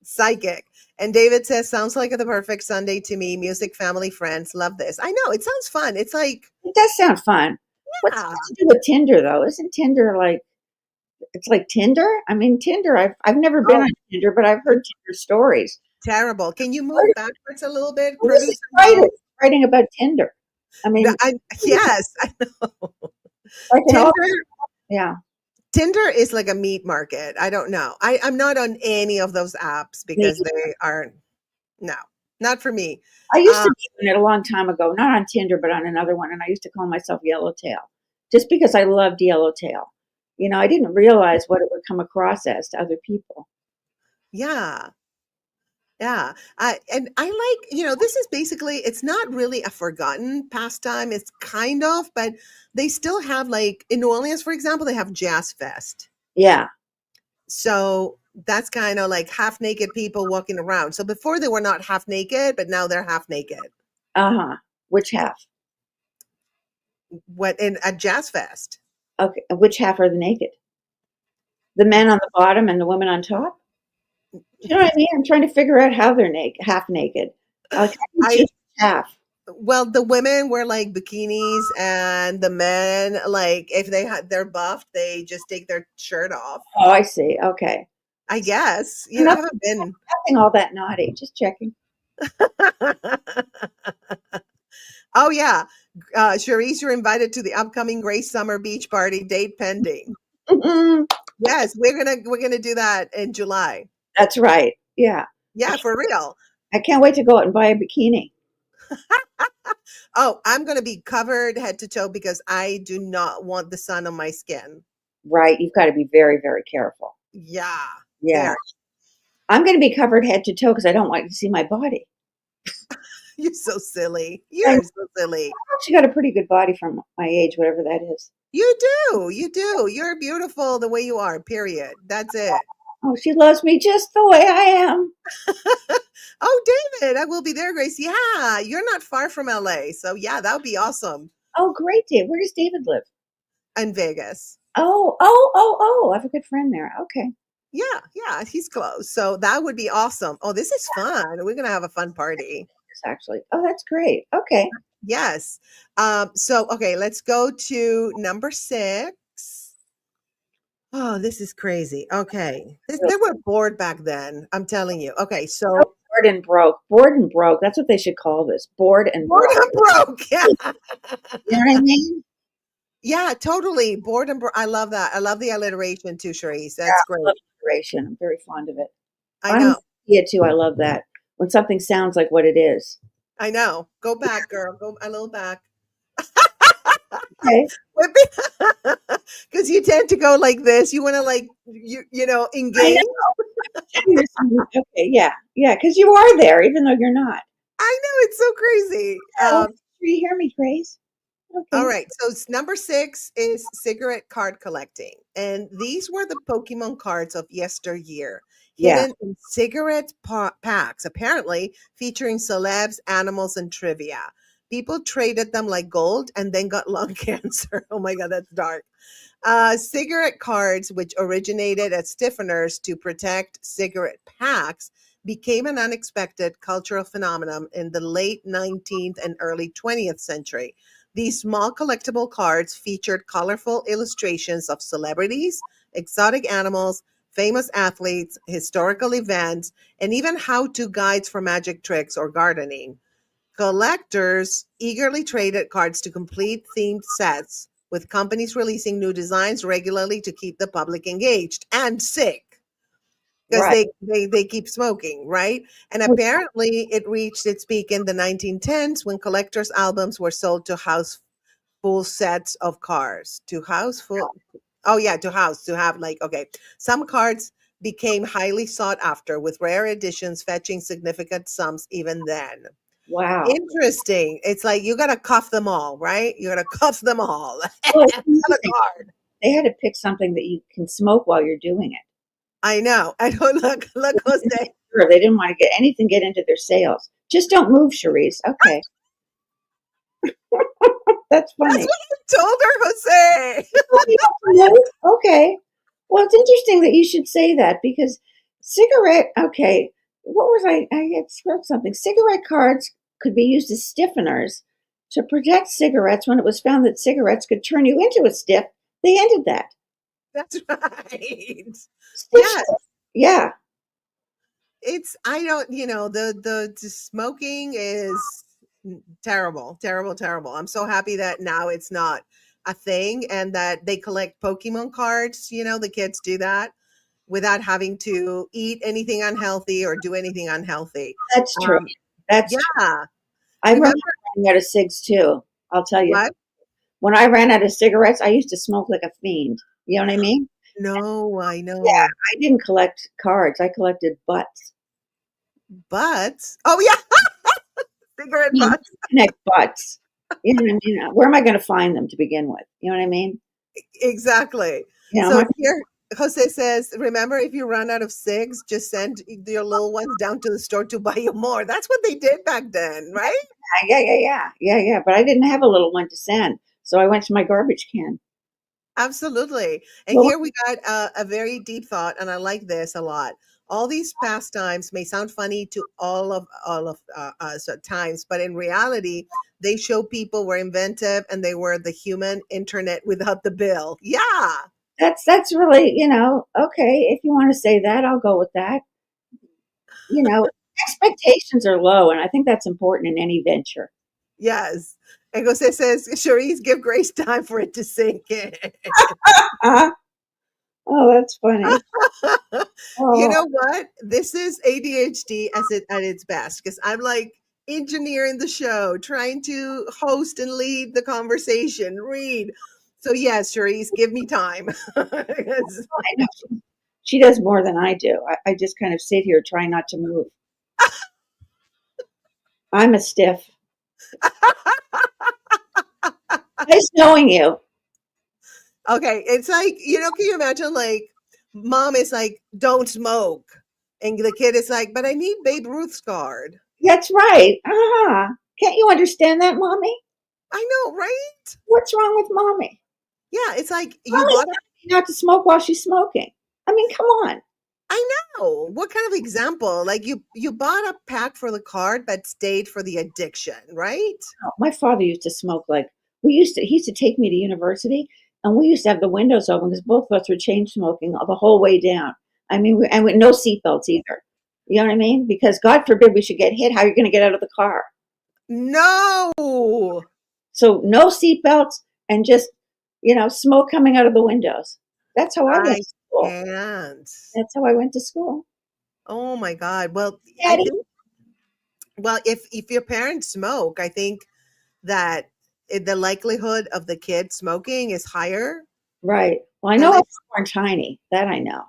Psychic. And David says, sounds like the perfect Sunday to me. Music, family, friends. Love this. I know. It sounds fun. It's like, It does sound fun. What's yeah. that to do with Tinder though? Isn't Tinder like it's like Tinder? I mean, Tinder. I've never been Oh, on Tinder, but I've heard Tinder stories. terrible. Can you What move backwards a little bit, Who is this producer writer Mo? writing about Tinder? I mean, I, yes, I know. like an all, Tinder. yeah, Tinder is like a meat market. I don't know. I'm not on any of those apps me. because they are no, not for me. I used Uh, to be on it a long time ago, not on Tinder, but on another one, and I used to call myself Yellowtail, just because I loved Yellowtail. I didn't realize what it would come across as to other people. yeah, yeah. And I like, this is basically, it's not really a forgotten pastime. It's kind of, but they still have like in New Orleans, for example, they have Jazz Fest. Yeah. So that's kind of like half naked people walking around. So before they were not half naked, but now they're half naked. Uh-huh. Which half? What in a Jazz Fest? Okay. Which half are the naked? The men on the bottom and the women on top? You know what I mean? I'm trying to figure out how they're naked, half naked. Like, how do you I choose half? Well, the women wear like bikinis, and the men, like if they're buffed, they just take their shirt off. Oh, I see. Okay. I guess. I Nothing, haven't been. nothing all that naughty. Just checking. Oh yeah, Charisse, you're invited to the upcoming Grace Summer Beach Party. Date pending. Yes, we're gonna do that in July. That's right. Yeah. I Yeah, can't, for real. I can't wait to go out and buy a bikini. Oh, I'm gonna be covered head to toe because I do not want the sun on my skin. Right. You've got to be very, very careful. Yeah, Yeah. there. I'm going to be covered head to toe because I don't want you to see my body. You're so silly. I You're so silly. actually got a pretty good body from my age, whatever that is. You do. You do. You're beautiful the way you are, period. That's it. Oh, she loves me just the way I am. Oh, David, I will be there, Grace. Yeah, you're not far from LA. So, yeah, that would be awesome. Oh, great, Dave. Where does David live? In Vegas. Oh, oh, oh, oh. I have a good friend there. Okay. Yeah, yeah, he's close. So, that would be awesome. Oh, this is fun. We're going to have a fun party. Yes, actually. Oh, that's great. Okay. Yes. Okay, let's go to number 6. Oh, this is crazy. Okay. They were bored back then. I'm telling you. Okay, So so bored and broke. Bored and broke. That's what they should call this. Bored and bored broke. and broke. Yeah. You know what I mean? Yeah, totally. Bored and I love that. I love the alliteration too, Charisse. Yeah, That's I love great. alliteration. I'm very fond of it. I I'm know. yeah too. I love that. When something sounds like what it is. I know. Go back, girl. Go a little back. Okay. Because you tend to go like this. You want to like I engage. know. Okay, yeah. Yeah, because you are there, even though you're not. I know it's so crazy. Oh, you hear me, Grace? All Okay. right. So number 6 is cigarette card collecting. And these were the Pokemon cards of yesteryear, Yeah. hidden in cigarette packs, apparently featuring celebs, animals, and trivia. People traded them like gold and then got lung cancer. Oh my God, that's dark. Cigarette cards, which originated as stiffeners to protect cigarette packs, became an unexpected cultural phenomenon in the late 19th and early 20th century. These small collectible cards featured colorful illustrations of celebrities, exotic animals, famous athletes, historical events, and even how to guides for magic tricks or gardening. Collectors eagerly traded cards to complete themed sets, with companies releasing new designs regularly to keep the public engaged and sick because Right. they keep smoking, right? And apparently it reached its peak in the 1910s when collectors' albums were sold to house full sets of cars. To house full Oh yeah, to have like okay. Some cards became highly sought after with rare editions fetching significant sums even then. Wow. Interesting. It's like you gotta cuff them all, right? You gotta cuff them all. Well, it's Have a amazing. card. They had to pick something that you can smoke while you're doing it. I know. I don't look Jose. Sure, they didn't want to get into their sales. Just don't move, Charisse. Okay. That's That's funny. what I told her, Jose. Oh, you don't move? Okay. Well, it's interesting that you should say that because cigarette, okay. what was I had spelled something. Cigarette cards could be used as stiffeners to protect cigarettes when it was found that cigarettes could turn you into a stiff. They ended that. That's right. Stiff Yes. stuff. Yeah, It's I don't, the smoking is terrible, terrible, terrible. I'm so happy that now it's not a thing and that they collect Pokemon cards, the kids do that without having to eat anything unhealthy or do anything unhealthy. that's true. Um, That's true. yeah. I remember Remember running out of cigs too. I'll tell you. what? When I ran out of cigarettes, I used to smoke like a fiend. You know what I mean? No, I Yeah, know. I didn't collect cards. I collected butts. But oh yeah, cigarette You butts. connect butts. You know what I mean? Where am I going to find them to begin with? You know what I mean? Exactly. You know, So my here, Jose says, remember, if you run out of cigs, just send your little ones down to the store to buy you more. That's what they did back then, right? yeah. But I didn't have a little one to send, so I went to my garbage can. Absolutely. And Well, here we got a very deep thought, and I like this a lot. All these pastimes may sound funny to all of us at times, but in reality, they show people were inventive and they were the human internet without the bill. Yeah. that's really okay. If you want to say that, I'll go with that. You know, expectations are low, and I think that's important in any venture. Yes. And Jose says, Charisse, give Grace time for it to sink in. Uh, oh, that's funny. You Oh, know what? This is ADHD at its best because I'm like engineering the show, trying to host and lead the conversation, read. So yes, Charisse, give me time. 'Cause- I know she does more than I do. I just kind of sit here trying not to move. I'm a stiff. Nice knowing you. okay, it's like, can you imagine like mom is like, don't smoke. And the kid is like, but I need Babe Ruth's card. That's right. Can't you understand that, mommy? I know, right? What's wrong with mommy? Yeah, it's like you Mommy's bought telling me not to smoke while she's smoking. I mean, come on. I know. What kind of example? Like you bought a pack for the card but stayed for the addiction, right? No, my father used to smoke like he used to take me to university and we used to have the windows open because both of us were chain smoking the whole way down. I mean, and with no seatbelts either. You know what I mean? Because God forbid we should get hit. How are you going to get out of the car? No. So no seatbelts and just, smoke coming out of the windows. That's how I went I to school. can't. That's how I went to school. Oh my God. Well, I Daddy. think if your parents smoke, I think that the likelihood of the kid smoking is higher. Right. Well, I At know I least, was born tiny. That I know.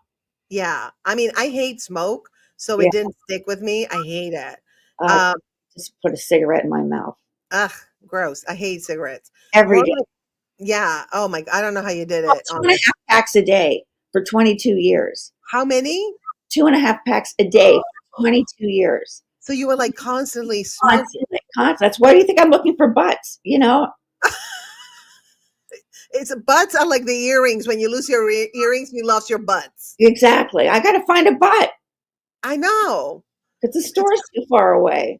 yeah. I mean, I hate smoke, so Yeah. it didn't stick with me. I hate it. I Um, just put a cigarette in my mouth ugh, gross. I hate cigarettes. every More day. like, yeah. Oh my, I don't know how you did Well, it. two and a half packs a day for 22 years. How many? Two and a half packs a day for 22 years. So you were like constantly smoking. Constantly, constantly. That's why do you think I'm looking for butts? It's butts are like the earrings. When you lose your earrings, you lost your butts. Exactly. I got to find a butt I know. because the It's, store's too far away.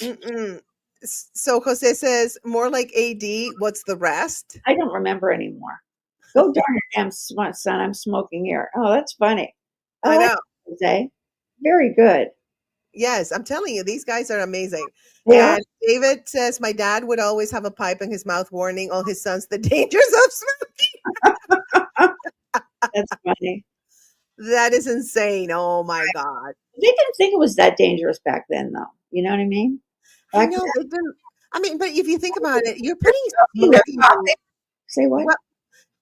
mm-mm. So Jose says more like AD. What's the rest? I don't remember anymore. Go darn your damn son. I'm smoking here. Oh, that's funny. I I like know. it, Jose. Very good. Yes, I'm telling you, these guys are amazing. They are. And David says my dad would always have a pipe in his mouth, warning all his sons the dangers of smoking. That's funny. That is insane. Oh my God. They didn't think it was that dangerous back then, though. You know what I mean? I Back know then, they didn't. I mean, but if you think about it, you're putting they're smoke in your coughing. Say what? well,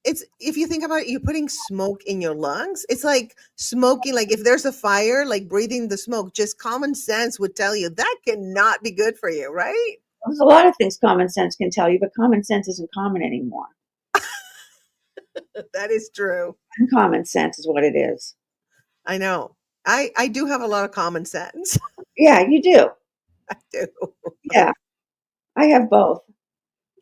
it's if you think about it, you're putting smoke in your lungs. It's like smoking, like if there's a fire, like breathing the smoke, just common sense would tell you that cannot be good for you, right? There's a lot of things common sense can tell you, but common sense isn't common anymore. That is true. Uncommon sense is what it is. I know. I do have a lot of common sense. Yeah, you do. I do. Yeah, I have both.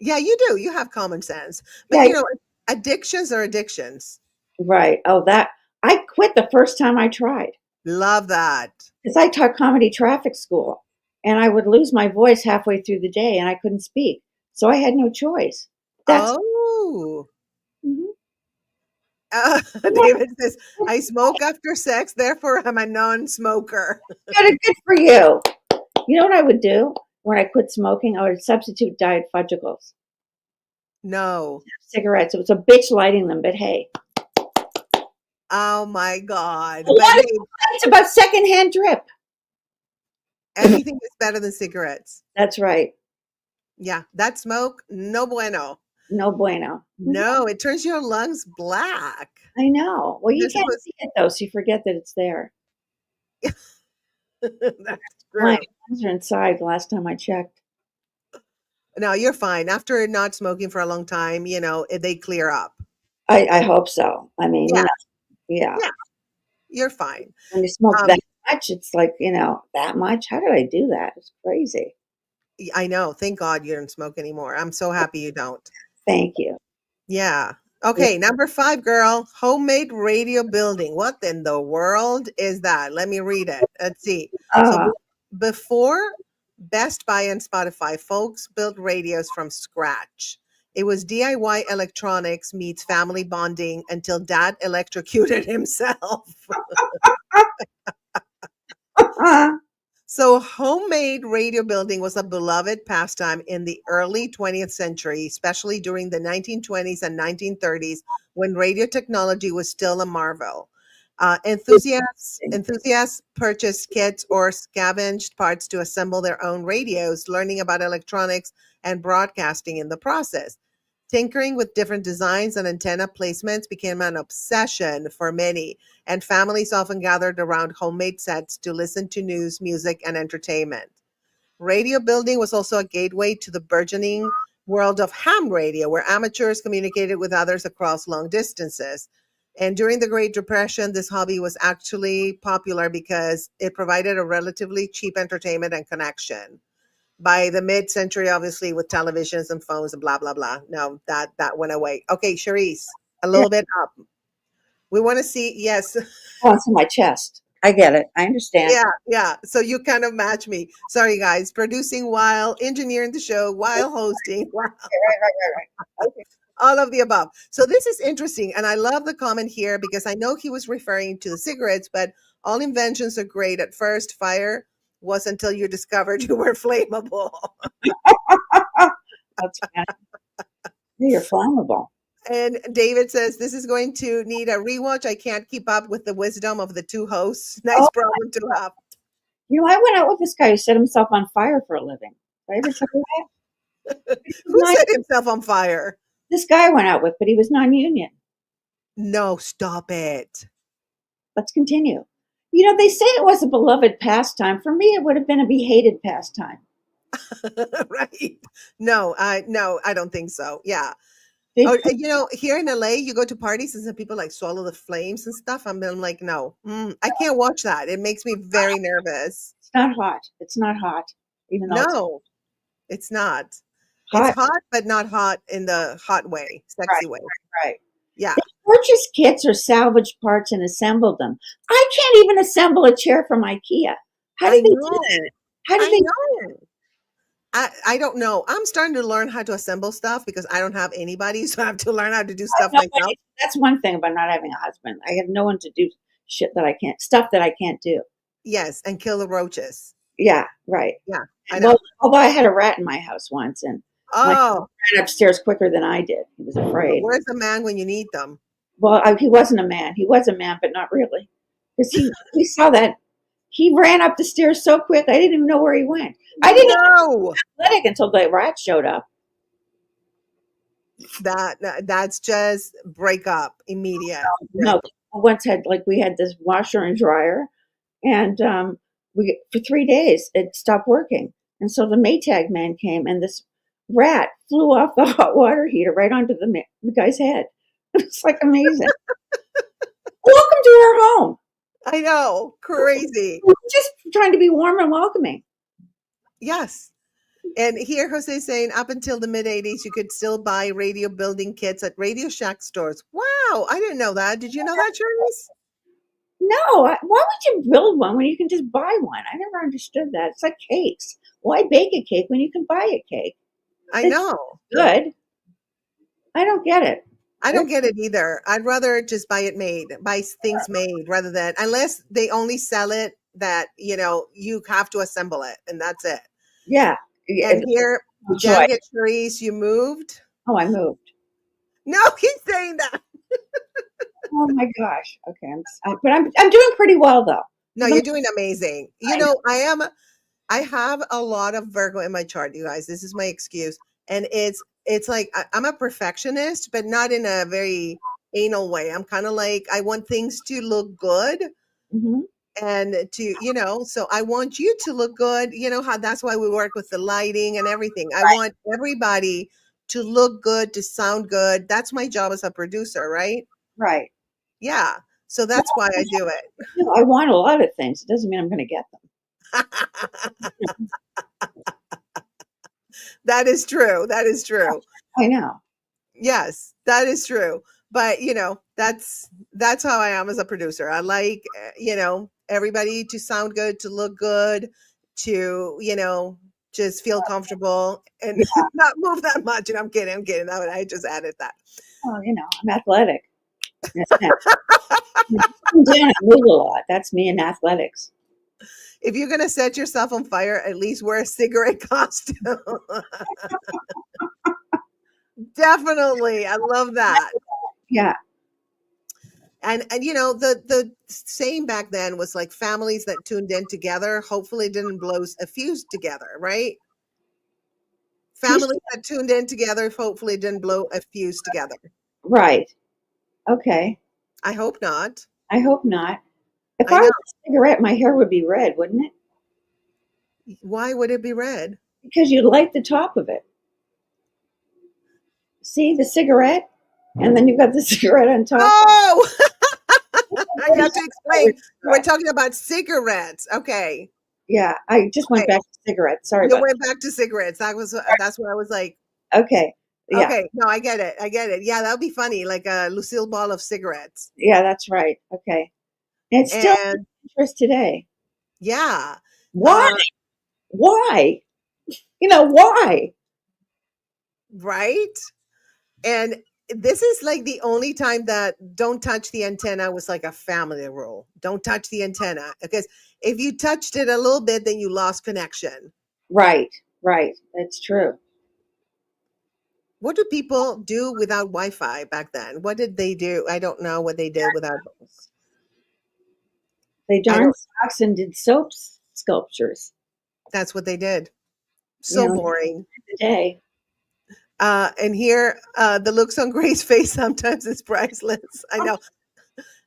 Yeah, you do. You have common sense. But Yeah, addictions are addictions. right. Oh, that I quit the first time I tried. Love that. Because I taught comedy traffic school, and I would lose my voice halfway through the day, and I couldn't speak. So I had no choice. That's Oh. mhm. David says, I smoke after sex, therefore I'm a non-smoker. Good, good for you. You know what I would do when I quit smoking? I would substitute diet fudgicles, No. cigarettes. It was a bitch lighting them, but hey, Oh my God. a But lot of hey, complaints about secondhand drip. anything is better than cigarettes. That's right. Yeah, that smoke, no bueno. No bueno. Mhm. No, it turns your lungs black. I know. Well, you They're can't supposed see it though, so you forget that it's there. That's My true. lungs are inside. The last time I checked. No, you're fine. After not smoking for a long time, they clear up. I hope so. I mean, Yeah, yeah. yeah, you're fine. When you smoke Um, that much, it's like, that much? How did I do that? It's crazy. I know. Thank God you don't smoke anymore. I'm so happy you don't. Thank you. Yeah. Yeah. Okay, number 5, girl. Homemade radio building. What in the world is that? Let me read it. Let's see. So Uh, before Best Buy and Spotify, folks built radios from scratch. It was DIY electronics meets family bonding until dad electrocuted himself. So, homemade radio building was a beloved pastime in the early 20th century, especially during the 1920s and 1930s when radio technology was still a marvel. Enthusiasts purchased kits or scavenged parts to assemble their own radios, learning about electronics and broadcasting in the process. Tinkering with different designs and antenna placements became an obsession for many, and families often gathered around homemade sets to listen to news, music, and entertainment. Radio building was also a gateway to the burgeoning world of ham radio, where amateurs communicated with others across long distances. And during the Great Depression, this hobby was actually popular because it provided a relatively cheap entertainment and connection. By the mid-century, obviously, with televisions and phones and blah blah blah. No, that went away. Okay, Charisse, a yeah. little bit up. We want to see. Yes, Oh, it's in my chest. I get it. I understand. yeah, yeah. So you kind of match me. Sorry, guys. Producing while engineering the show while hosting. Wow, Right. Okay. all of the above. So this is interesting, and I love the comment here because I know he was referring to the cigarettes, but all inventions are great. At first, fire was until you discovered you were flammable. That's funny. You're flammable. And David says, this is going to need a rewatch. I can't keep up with the wisdom of the two hosts. Nice Oh, problem to have. I went out with this guy who set himself on fire for a living. Did I ever tell you that? He was Who not, set himself on fire? this guy I went out with, but he was non-union. No, stop it. Let's continue. They say it was a beloved pastime. For me, it would have been a hated pastime. Right. No, I don't think so. Yeah. They Oh, put, here in LA, you go to parties and some people like swallow the flames and stuff. I'm like, no, I can't watch that. It makes me very nervous. it's not hot. It's not hot, even though it's No, it's not. It's hot. hot, but not hot in the hot way, Right, sexy way. right. Yeah. They purchased kits or salvaged parts and assembled them. I can't even assemble a chair from IKEA. How I did they do that? know. How did I they? know. I don't know. I'm starting to learn how to assemble stuff because I don't have anybody, so I have to learn how to do I have stuff myself. nobody. That's one thing about not having a husband. I have no one to do stuff that I can't do. Yes, and kill the roaches. Yeah, right. Yeah, I Well, know. although I had a rat in my house once, and my Oh, ran upstairs quicker than I did. He was but afraid. where's the man when you need them? Well, he wasn't a man. He was a man, but not really, because we saw that he ran up the stairs so quick. I didn't even know where he went. I didn't even No, know athletic until the rat showed up. that's just break up immediate. No, once we had this washer and dryer, and we for 3 days it stopped working, and so the Maytag man came, and this rat flew off the hot water heater right onto the guy's head. It's like amazing. Welcome to our home. I know, crazy. We're just trying to be warm and welcoming. Yes. And here Jose is saying up until the mid 80s, you could still buy radio building kits at Radio Shack stores. Wow, I didn't know that. Did you know that, Charisse? No, why would you build one when you can just buy one? I never understood that. It's like cakes. Why bake a cake when you can buy a cake? I It's know. good. I don't get it. I don't get it either. I'd rather just buy it made, buy things made rather than unless they only sell it that, you have to assemble it and that's it. Yeah. Yeah, And here, joy. dang it, Charisse, you moved. Oh, I moved. No, he's saying that. Oh my gosh. Okay, but I'm doing pretty well though. No, For the you're doing amazing. I know. I have a lot of Virgo in my chart, you guys. This is my excuse. And it's like I'm a perfectionist, but not in a very anal way. I'm kind of like I want things to look good Hmm. and so I want you to look good. You know how that's why we work with the lighting and everything. I want everybody to look good, to sound good. That's my job as a producer, right? Right. Yeah. So that's why I do it. I want a lot of things. It doesn't mean I'm going to get That is true. That is true. them. I know. Yes, that is true. But, that's how I am as a producer. I like, everybody to sound good, to look good, to, just feel comfortable and Yeah. not move that much. And I'm kidding. I'm kidding. I just added that. Well, I'm athletic. In a sense. I'm down, I move a lot. That's me in athletics. If you're going to set yourself on fire, at least wear a cigarette costume. Definitely. I love that. Yeah. And the saying back then was like families that tuned in together hopefully didn't blow a fuse together, right? Families that tuned in together hopefully didn't blow a fuse together. Right. Okay. I hope not. I hope not. If I I know. was a cigarette, my hair would be red, wouldn't it? Why would it be red? Because you'd light the top of it. See the cigarette? And then you've got the cigarette on top. Oh, you have to explain. We're Right. talking about cigarettes. Okay. Yeah, I just went Okay. back to cigarettes. Sorry You about went back to cigarettes. That's where I was like, that. Okay. Yeah. okay, no, I get it. I get it. Yeah, that would be funny, like a Lucille ball of cigarettes. Yeah, that's right. Okay. And it's still of And interest today. yeah. Why? Why? Why? Right? And this is like the only time that don't touch the antenna was like a family rule. Don't touch the antenna because if you touched it a little bit, then you lost connection. Right. Right. That's true. What do people do without Wi-Fi back then? What did they do? I don't know what they did without. They I darned don't. socks and did soap sculptures. That's what they did. You So know, boring. today. And here, the looks on Grace's face sometimes is priceless. I know.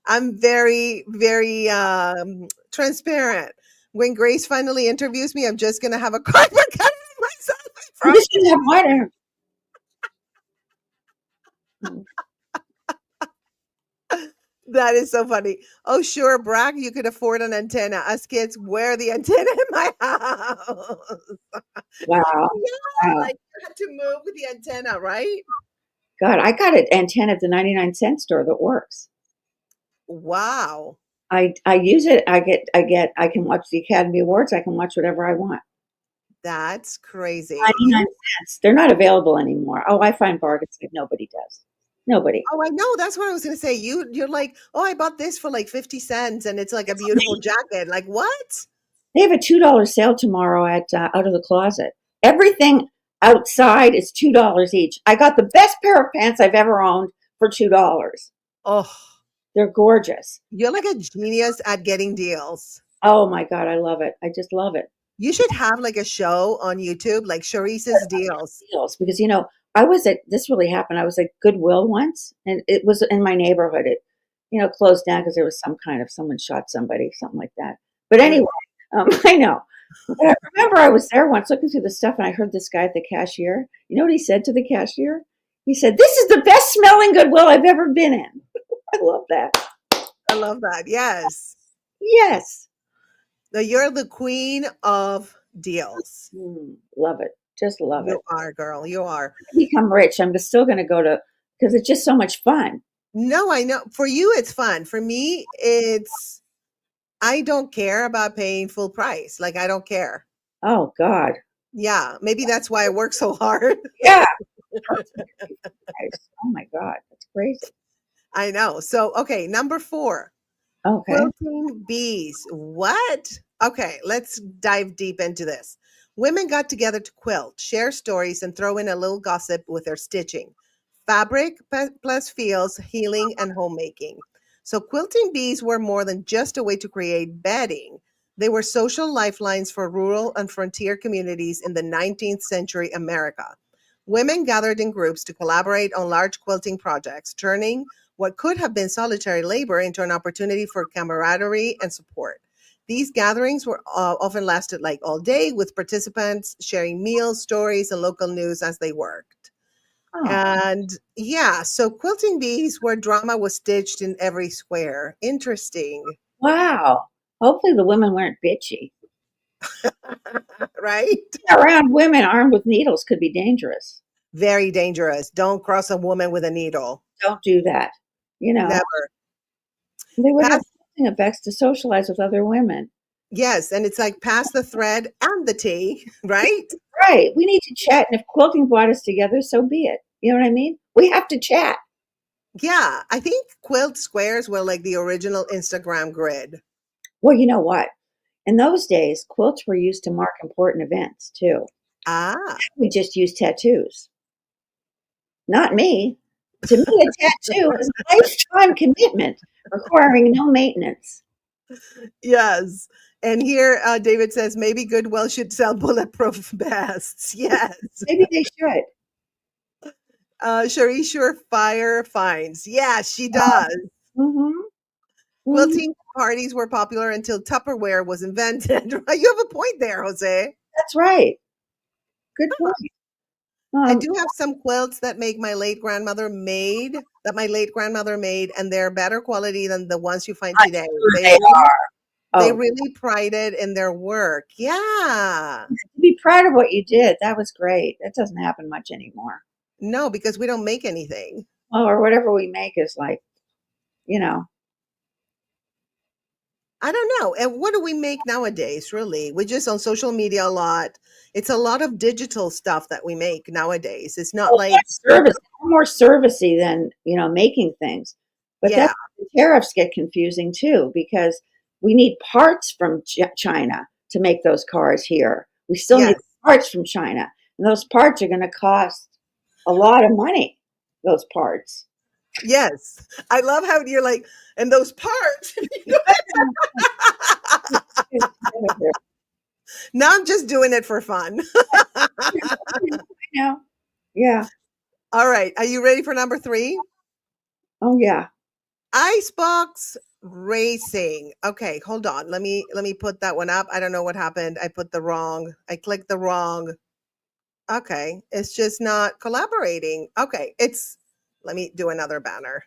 I'm very, very transparent. When Grace finally interviews me, I'm just gonna have a cardboard cutout of myself. I I'm promise. just gonna have water. That is so funny. Oh, sure, Brack, you could afford an antenna. Us kids wear the antenna in my house. Wow. Yeah, Wow. like you had to move with the antenna, right? God, I got an antenna at the 99-cent store that works. Wow, I use it. I can watch the Academy Awards. I can watch whatever I want. that's crazy. 99 cents. They're not available anymore. Oh, I find bargains like nobody does. Nobody. Oh, I know. That's what I was gonna say. You're like, oh, I bought this for like 50 cents and it's like a beautiful jacket. Like what? They have a $2 sale tomorrow at Out of the Closet. Everything outside is $2 each. I got the best pair of pants I've ever owned for $2. Oh, They're gorgeous. you're like a genius at getting deals. Oh my God, I love it. I just love it. You should have like a show on YouTube, like Charisse's deals. Deals because I was at this really happened. I was at Goodwill once, and it was in my neighborhood. It closed down because there was someone shot somebody, something like that. But Mm. anyway, I know. But I remember I was there once looking through the stuff, and I heard this guy at the cashier. You know what he said to the cashier? He said, "This is the best smelling Goodwill I've ever been in." I love that. I love that. Yes. Yes. No, you're the queen of deals. Love it. Just love it. You are, girl. You are. Become rich. I'm still going to go because it's just so much fun. No, I know. For you, it's fun. For me, it's I don't care about paying full price. Like, I don't care. Oh God. Yeah, maybe that's why I work so hard. Yeah. Oh my God. That's crazy. I know. So, okay, number 4. Okay. Quilting bees. What? Okay, let's dive deep into this. Women got together to quilt, share stories, and throw in a little gossip with their stitching. Fabric plus feels, healing, and homemaking. So, quilting bees were more than just a way to create bedding. They were social lifelines for rural and frontier communities in the 19th century America. Women gathered in groups to collaborate on large quilting projects, turning what could have been solitary labor into an opportunity for camaraderie and support. These gatherings were often lasted like all day, with participants sharing meals, stories, and local news as they worked. Oh, And yeah, so quilting bees where drama was stitched in every square. Interesting, wow. Hopefully the women weren't bitchy. right? Around women armed with needles could be dangerous. Very dangerous. Don't cross a woman with a needle. Don't do that. You know, Never. they would have Pass, something effects to socialize with other women. yes, and it's like pass the thread and the tea, right? Right. We need to chat. And if quilting brought us together, so be it. You know what I mean? We have to chat. Yeah, I think quilt squares were like the original Instagram grid. Well, you know what? In those days, quilts were used to mark important events too. Ah, We just use tattoos. Not me. To me, a tattoo is a lifetime commitment requiring no maintenance. yes. And here, David says maybe Goodwill should sell bulletproof vests. Yes. Maybe they should. Charisse Fire finds. Yeah, she does. Hmm. Hmm. Quilting parties were popular until Tupperware was invented. You have a point there, Jose. That's right. Good point. I Um, do have some quilts that my late grandmother made, and they're better quality than the ones you find I'm today. sure they are. They Oh, really prided in their work. Yeah. be proud of what you did. That was great. That doesn't happen much anymore. No, because we don't make anything. Well, or whatever we make is like, you know, I don't know. And what do we make nowadays, really? We're just on social media a lot. It's a lot of digital stuff that we make nowadays. It's not well, like, that's service, more servicey than, making things. But yeah, that's the tariffs get confusing too because we need parts from China to make those cars here. We still need yes, parts from China, and those parts are going to cost a lot of money. Those parts. yes. I love how you're like, and those parts. Now I'm just doing it for fun. Yeah. Yeah. All right. Are you ready for number 3? Oh yeah. Icebox racing. Okay, hold on. Let me put that one up. I don't know what happened. I clicked the wrong. Okay, it's just not collaborating. Okay, let me do another banner.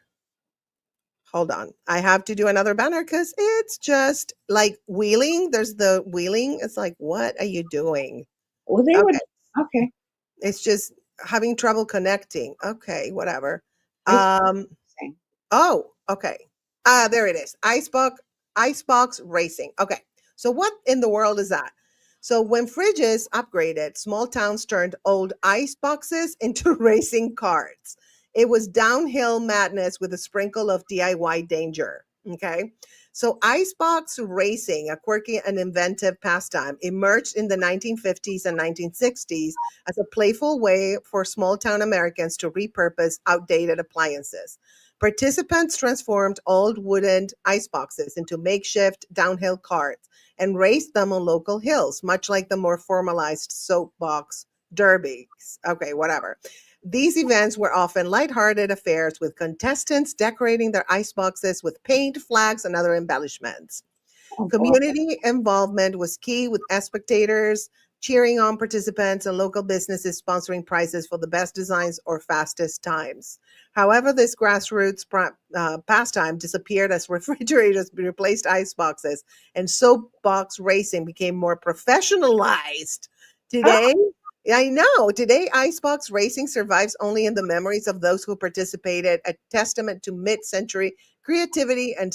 Hold on. I have to do another banner cuz it's just like wheeling. There's the wheeling. It's like what are you doing? Well, they would. Okay. Okay. It's just having trouble connecting. Okay, whatever. I Um see. Oh, okay. There it is. Icebox racing. Okay. So what in the world is that? So when fridges upgraded, small towns turned old ice boxes into racing carts. It was downhill madness with a sprinkle of DIY danger. Okay. So icebox racing, a quirky and inventive pastime, emerged in the 1950s and 1960s as a playful way for small town Americans to repurpose outdated appliances. Participants transformed old wooden ice boxes into makeshift downhill carts and raced them on local hills, much like the more formalized soapbox derbies. Okay, whatever. These events were often lighthearted affairs with contestants decorating their ice boxes with paint, flags, and other embellishments. Oh boy. Community involvement was key, with spectators cheering on participants and local businesses sponsoring prizes for the best designs or fastest times. However, this grassroots pastime disappeared as refrigerators replaced ice boxes and soapbox racing became more professionalized. Oh, Today, I know. Today, icebox racing survives only in the memories of those who participated, a testament to mid century creativity and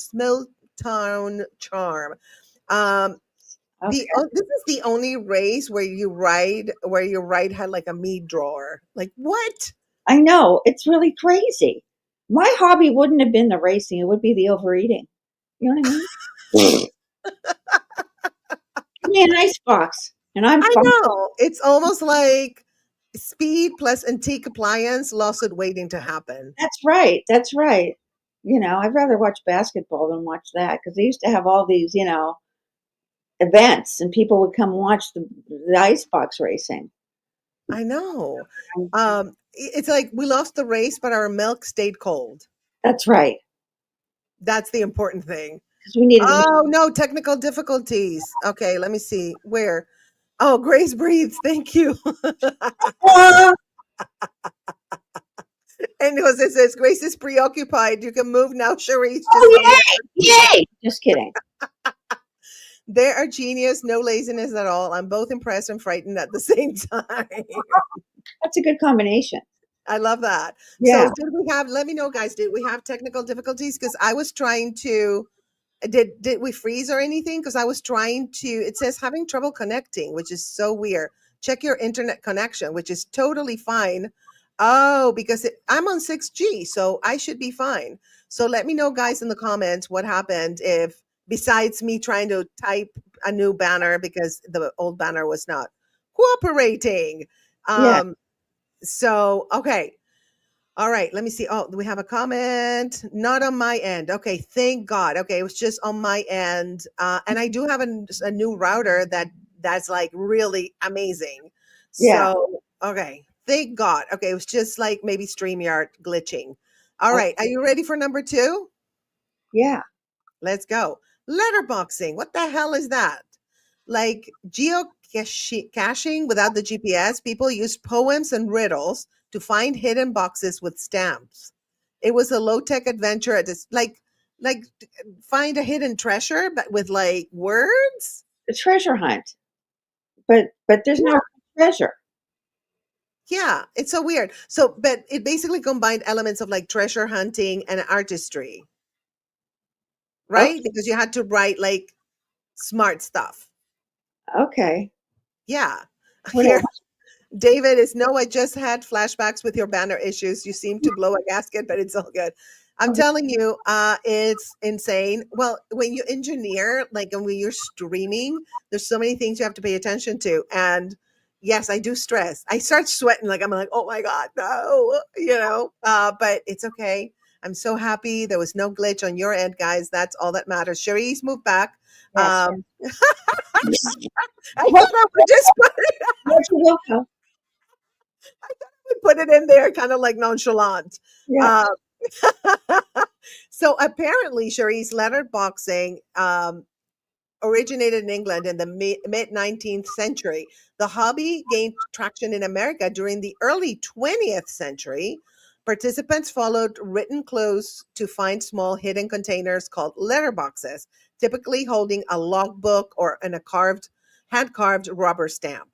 town charm. Um, Okay. this is the only race where you ride had like a meat drawer. Like what? I know. It's really crazy. My hobby wouldn't have been the racing, it would be the overeating. You know what I mean? Give me an ice box and I'm I fine. know. It's almost like speed plus antique appliance lawsuit waiting to happen. That's right. That's right. I'd rather watch basketball than watch that because they used to have all these, events and people would come watch the icebox racing. I know. It's like we lost the race, but our milk stayed cold. That's right. That's the important thing. Because we needed to. Oh, no, technical difficulties. Okay, let me see. Where? Oh, Grace breathes. Thank you. Oh, And it says, Grace is preoccupied. You can move now, Charisse. Just don't oh, let her. yay! Yay! Just kidding. They are genius, no laziness at all. I'm both impressed and frightened at the same time. That's a good combination. I love that. Yeah. So, let me know, guys, did we have technical difficulties? Because I was trying to, did we freeze or anything? Because I was trying to, it says having trouble connecting, which is so weird. Check your internet connection, which is totally fine. Oh, because I'm on 6G, so I should be fine. So let me know, guys, in the comments what happened if, besides me trying to type a new banner because the old banner was not cooperating. Yeah. So, okay. All right, let me see. Oh, we have a comment. Not on my end. Okay, thank God. Okay, it was just on my end. And I do have a new router that's like really amazing. Yeah. So, okay, thank God. Okay, it was just like maybe StreamYard glitching. All Oh, right, are you ready for number two? yeah. Let's go. Letterboxing. What the hell is that? Like geocaching without the GPS, people used poems and riddles to find hidden boxes with stamps. It was a low-tech adventure at this like find a hidden treasure but with like words. The treasure hunt. But there's no treasure. Yeah, it's so weird. So, but it basically combined elements of like treasure hunting and artistry, right? Okay. Because you had to write like smart stuff. Okay. Yeah. What Here, else? David is no, I just had flashbacks with your banner issues. You seem to blow a gasket, but it's all good. I'm Okay. telling you, it's insane. Well, when you engineer, like and when you're streaming, there's so many things you have to pay attention to. And yes, I do stress. I start sweating, like I'm like, oh my God, no, but it's okay. I'm so happy there was no glitch on your end, guys. That's all that matters. Cherise, move back. Yes. Um, I What? thought I would just What you will? put it in there kind of like nonchalant. Yeah. Uh, so apparently, Cherie's letterboxing originated in England in the mid 19th century. The hobby gained traction in America during the early 20th century. Participants followed written clues to find small hidden containers called letterboxes, typically holding a logbook or in a hand carved rubber stamp.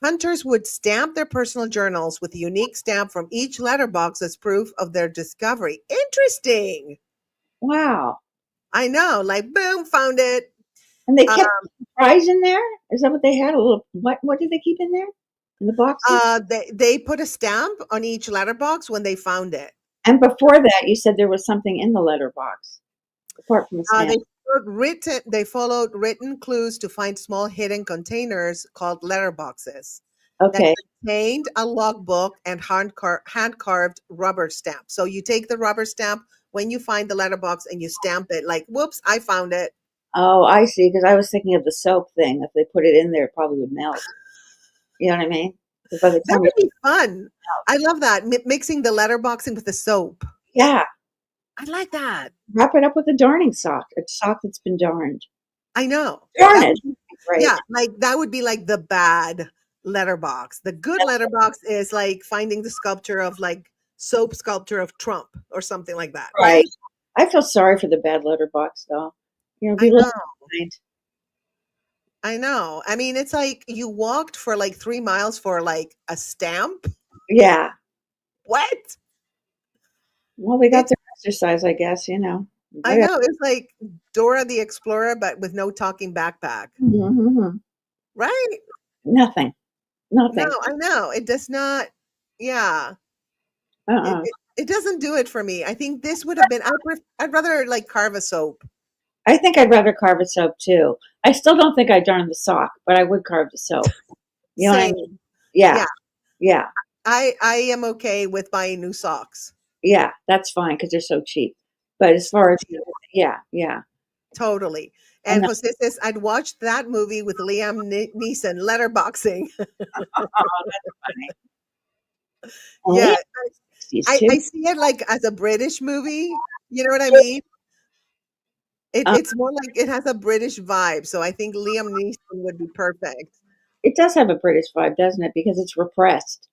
Hunters would stamp their personal journals with a unique stamp from each letterbox as proof of their discovery. Interesting. Wow. I know, like boom, found it. And they Uh, kept fries in there? Is that what they had? A little what did they keep in there? In the boxes? they put a stamp on each letterbox when they found it. And before that, you said there was something in the letterbox apart from the Uh, they stamp. they followed written clues to find small hidden containers called letterboxes that Okay. contained a logbook and hand carved rubber stamp. So you take the rubber stamp when you find the letterbox and you stamp it like, whoops, I found it. Oh, I see. Because I was thinking of the soap thing. If they put it in there, it probably would melt. You know what I mean? Because by the That time you would be fun. I love that. Mixing the letterboxing with the soap. yeah, I like that. wrap it up with a darning sock, a sock that's been darned. I know. Darn That it. would be, Great. yeah, like that would be like the bad letterbox. The good letterbox is like finding the sculpture of like soap sculpture of Trump or something like that, Right. right? I feel sorry for the bad letterbox though. I Be left know. behind. I know. I mean, it's like you walked for like 3 miles for like a stamp. Yeah. What? Well, they got It's their exercise, I guess. I Whatever. know. It's like Dora the Explorer, but with no talking backpack, Mhm. right? Nothing. No, Nothing. I know. It does not. Yeah. It, Uh-uh. it, it doesn't do it for me. I think this would have been, I'd rather like carve a soap. I think I'd rather carve a soap too. I still don't think I'd darn the sock, but I would carve the soap. You know what I mean? Same. Yeah. Yeah. Yeah. I am okay with buying new socks. Yeah. That's fine because they're so cheap. But as So far as, cheap. yeah, yeah. Totally. I And know. Jose says, I'd watched that movie with Liam Neeson, letterboxing. Oh, that's funny. And we Yeah. have 60s too. I see it like as a British movie. You know what I mean? Um, It's more like it has a British vibe. So I think Liam Neeson would be perfect. it does have a British vibe, doesn't it? Because it's repressed.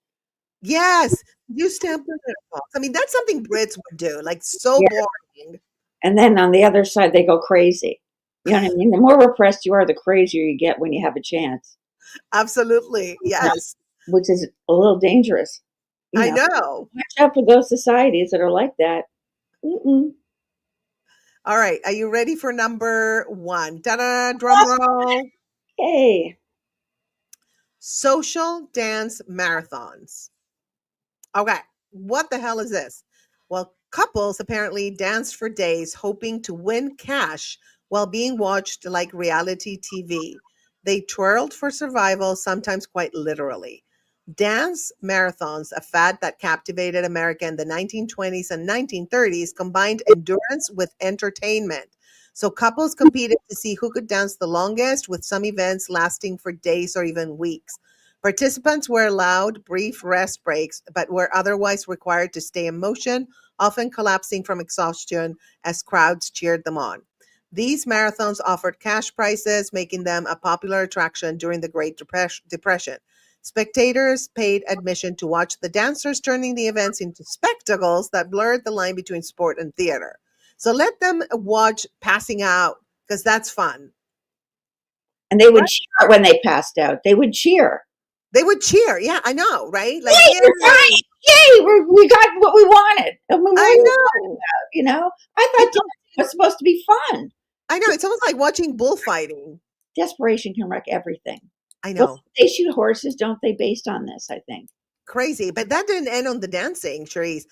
Yes. You stamp the letterbox. I mean, that's something Brits would do. Like so Yeah. boring. And then on the other side, they go crazy. You know what I mean? The more repressed you are, the crazier you get when you have a chance, Absolutely. you know, Yes. which is a little dangerous. You I know, know. watch out for those societies that are like that. Mm-mm. All right. Are you ready for number one? Ta-da, drum roll. Hey, Social dance marathons. Okay, what the hell is this? Well, couples apparently danced for days hoping to win cash while being watched like reality TV. They twirled for survival, sometimes quite literally. Dance marathons, a fad that captivated America in the 1920s and 1930s, combined endurance with entertainment. So couples competed to see who could dance the longest, with some events lasting for days or even weeks. Participants were allowed brief rest breaks, but were otherwise required to stay in motion, often collapsing from exhaustion as crowds cheered them on. These marathons offered cash prizes, making them a popular attraction during the Great Depression. Spectators paid admission to watch the dancers, turning the events into spectacles that blurred the line between sport and theater. So let them watch passing out because that's fun. and they would cheer when they passed out. They would cheer. They would cheer. Yeah, I know, right? Like, Yay, we're yay. fine! Yay, we got what we wanted. I mean, what are I you talking know. about? You know, I thought It's dancing was supposed to be fun. I know. It's almost like watching bullfighting. Desperation can wreck everything. I Well, know. they shoot horses, don't they? Based on this, I think. Crazy. But that didn't end on the dancing, Charisse.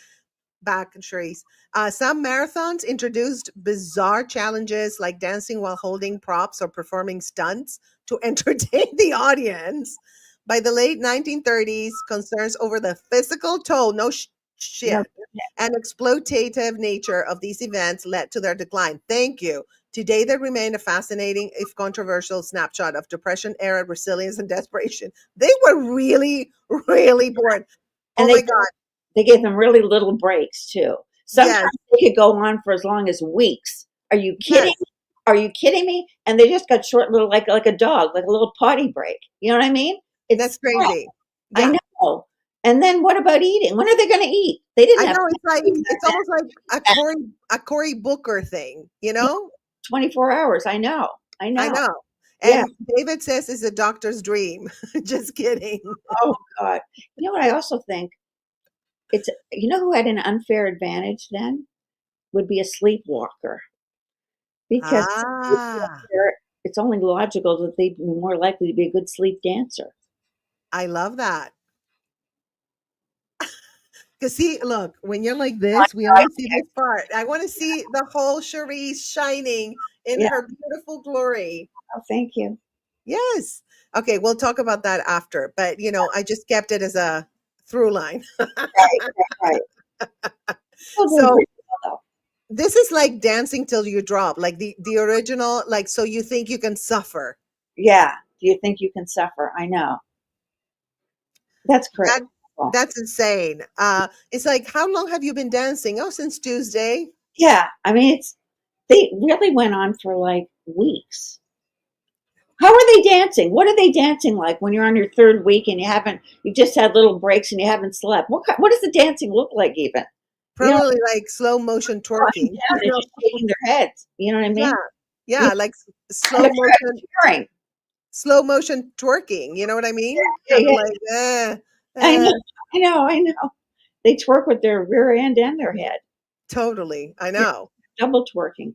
Back, Charisse. Some marathons introduced bizarre challenges like dancing while holding props or performing stunts to entertain the audience. By the late 1930s, concerns over the physical toll, no No, shit, and exploitative nature of these events led to their decline. Thank you. Today, they remain a fascinating, if controversial, snapshot of Depression era resilience and desperation. They were really, really bored. and Oh my God. they gave them really little breaks too. Sometimes Yes. they could go on for as long as weeks. Are you kidding? Yes. Are you kidding me? And they just got short little like a dog, like a little potty break. You know what I mean? That's It's crazy. I Yeah. know. And then what about eating? When are they going to eat? They didn't I have know it's like food it's back almost like then. A Cory Booker thing, you Yeah, know? 24 hours. I know. I I know. know. Yeah. And David says it's a doctor's dream. Just kidding. Oh God. You know what I also think? It's you know who had an unfair advantage then would be a sleepwalker because Ah, it's only logical that they'd be more likely to be a good sleep dancer. I love that. Cause see, look, when you're like this, we only see this part. I want to see the whole Charisse shining in Yeah. her beautiful glory. Oh, thank you. Yes. Okay, we'll talk about that after. But I just kept it as a through line. Right, right, right. Still doing So pretty well this is like dancing till you drop, like the original, like so you think you can suffer. though. Yeah. Do you think you can suffer? I know. That's crazy. That that's insane. It's like, how long have you been dancing? Oh, since Tuesday. Yeah. I mean, they really went on for like weeks. How are they dancing? What are they dancing like when you're on your third week and you've just had little breaks and you haven't slept? What does the dancing look like even? You know, Probably like slow motion lying twerking. down and just shaking their heads. You know what I Yeah. mean? You Yeah, like and the crowd cheering. slow motion twerking. You know what I mean? Yeah, Kind of yeah. like, I eh, know, I know. They twerk with their rear end and their head. totally. I Yeah, know. double twerking.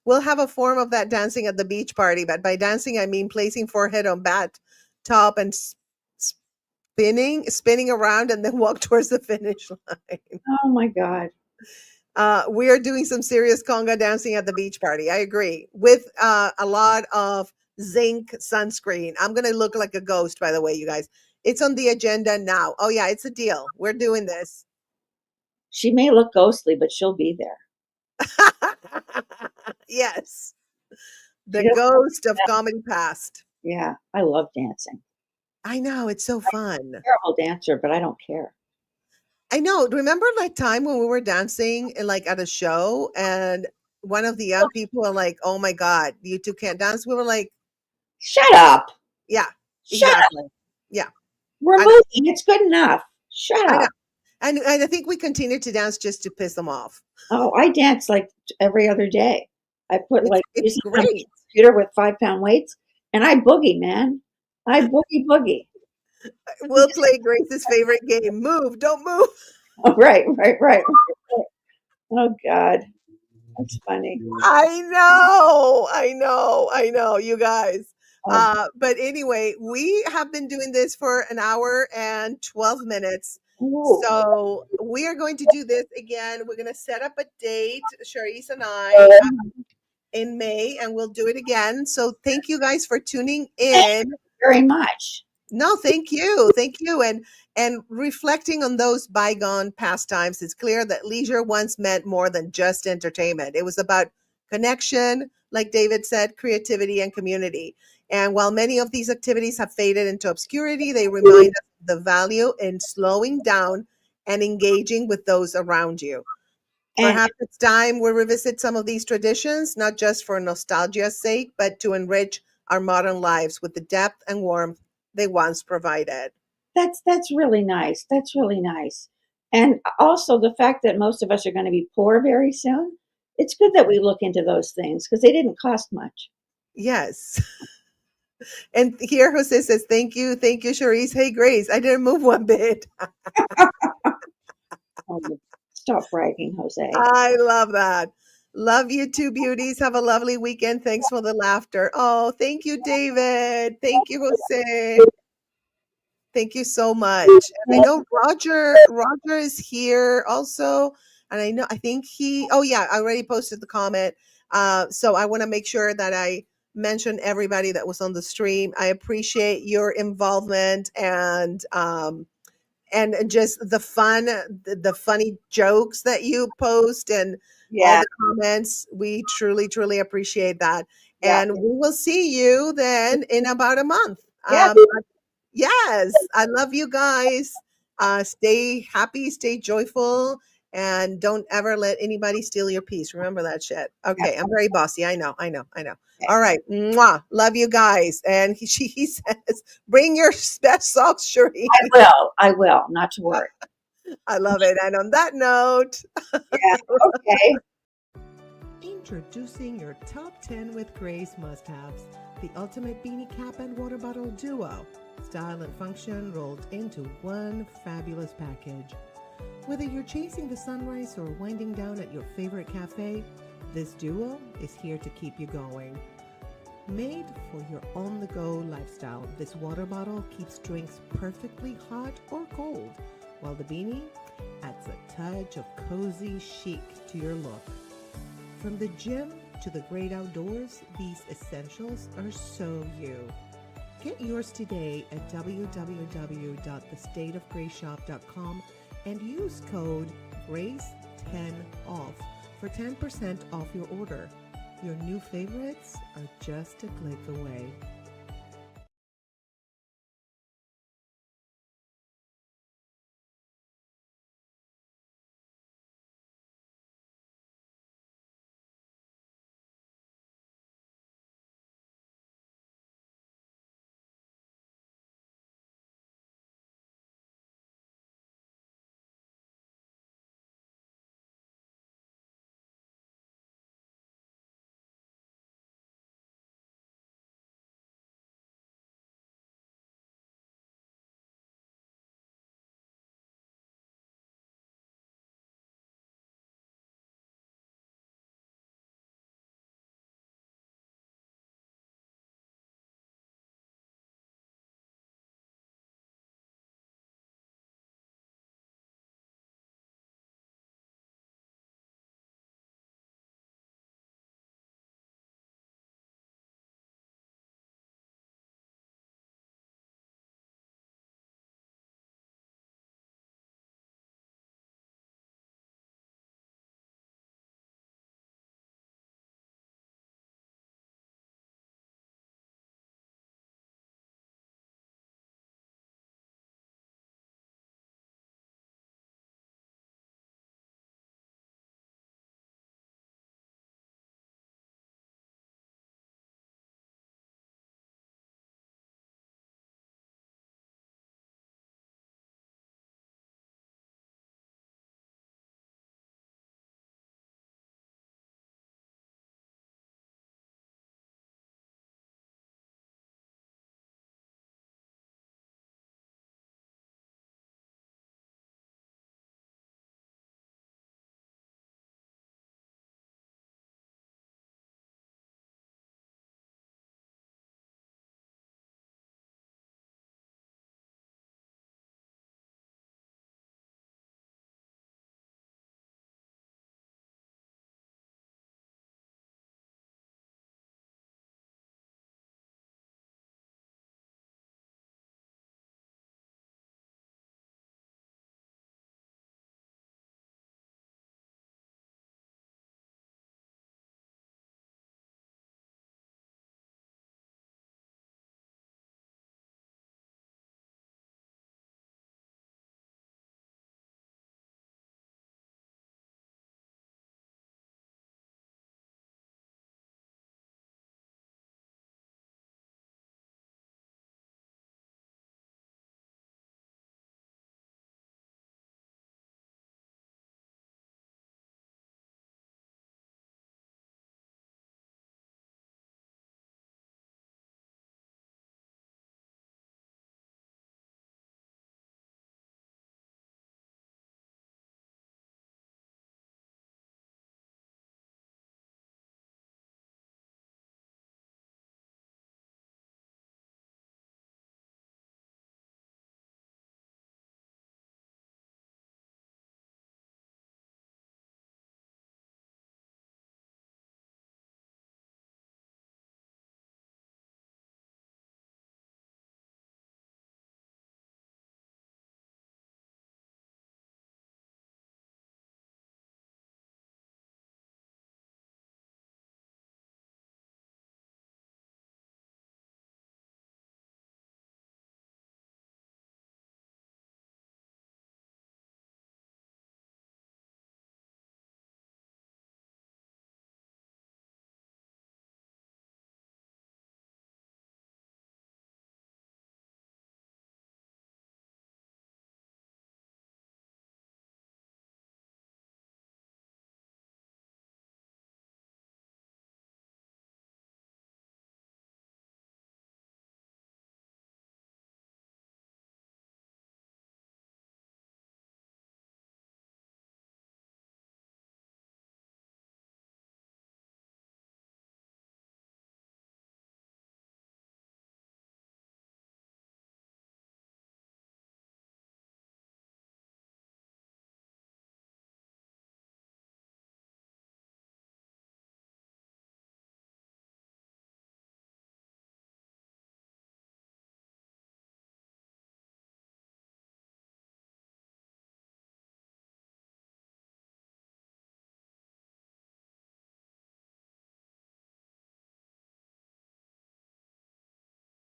We'll have a form of that dancing at the beach party, but by dancing, I mean placing forehead on bat top and spinning around and then walk towards the finish line. Oh my God. We are doing some serious conga dancing at the beach party. I agree. With a lot of zinc sunscreen. I'm going to look like a ghost, by the way, you guys. It's on the agenda now. Oh, yeah, it's a deal. We're doing this. She may look ghostly, but she'll be there. Yes. She The doesn't have ghost of to- comedy past. Yeah, I love dancing. I know. It's so fun. Terrible dancer, but I don't care. I know. Remember that time when we were dancing like at a show and one of the young people were like, "Oh my God, you two can't dance." We were like, Shut up. "Yeah, Shut up. exactly. Yeah, We're I know. moving. It's good enough. Shut I know." up. And I think we continued to dance just to piss them off. Oh, I dance like every other day. I put It's like it's music on my great. computer with 5-pound weights, and I boogie, man. I boogie. We'll play Grace's favorite game. Move, don't move. Oh, right. Oh God, that's funny. I know, you guys. Oh, But anyway, we have been doing this for an hour and 12 minutes. ooh. So we are going to do this again. We're going to set up a date, Charisse and I, in May, and we'll do it again. So thank you guys for tuning Thank in. you very much. No, thank you. Thank you. And reflecting on those bygone pastimes, it's clear that leisure once meant more than just entertainment. It was about connection, like David said, creativity and community. And while many of these activities have faded into obscurity, they remind us of the value in slowing down and engaging with those around you. And Perhaps it's time we revisit some of these traditions, not just for nostalgia's sake, but to enrich our modern lives with the depth and warmth they once provided. that's really nice. That's really nice. And also the fact that most of us are going to be poor very soon. It's good that we look into those things because they didn't cost much. Yes. And here Jose says, thank you, Charisse. Hey, Grace, I didn't move one bit. Oh, stop bragging, Jose. I love that. Love you two beauties. Have a lovely weekend. Thanks for the laughter. Oh, thank you, David. Thank you, Jose. Thank you so much. And I know Roger is here also. And I think oh yeah, I already posted the comment. So I want to make sure that I mention everybody that was on the stream. I appreciate your involvement and just the fun, the funny jokes that you post and all Yeah, the comments. We truly, truly appreciate that. yeah, And we will see you then in about a month. yeah. Yes, I love you guys. Stay happy, stay joyful, and don't ever let anybody steal your peace. Remember that shit. Yeah. Okay, I'm very bossy. I know. Okay. All right. Mwah. Love you guys. And he says, bring your best socks, Cherie. I will. Not to worry. I love it. And on that note, Yeah. Okay. introducing your top 10 with Grace must-haves, the ultimate beanie cap and water bottle duo. Style and function rolled into one fabulous package. Whether you're chasing the sunrise or winding down at your favorite cafe, this duo is here to keep you going. Made for your on-the-go lifestyle, this water bottle keeps drinks perfectly hot or cold, while the beanie adds a touch of cozy chic to your look. From the gym to the great outdoors, these essentials are so you. Get yours today at www.thestateofgraceshop.com and use code GRACE10OFF for 10% off your order. Your new favorites are just a click away.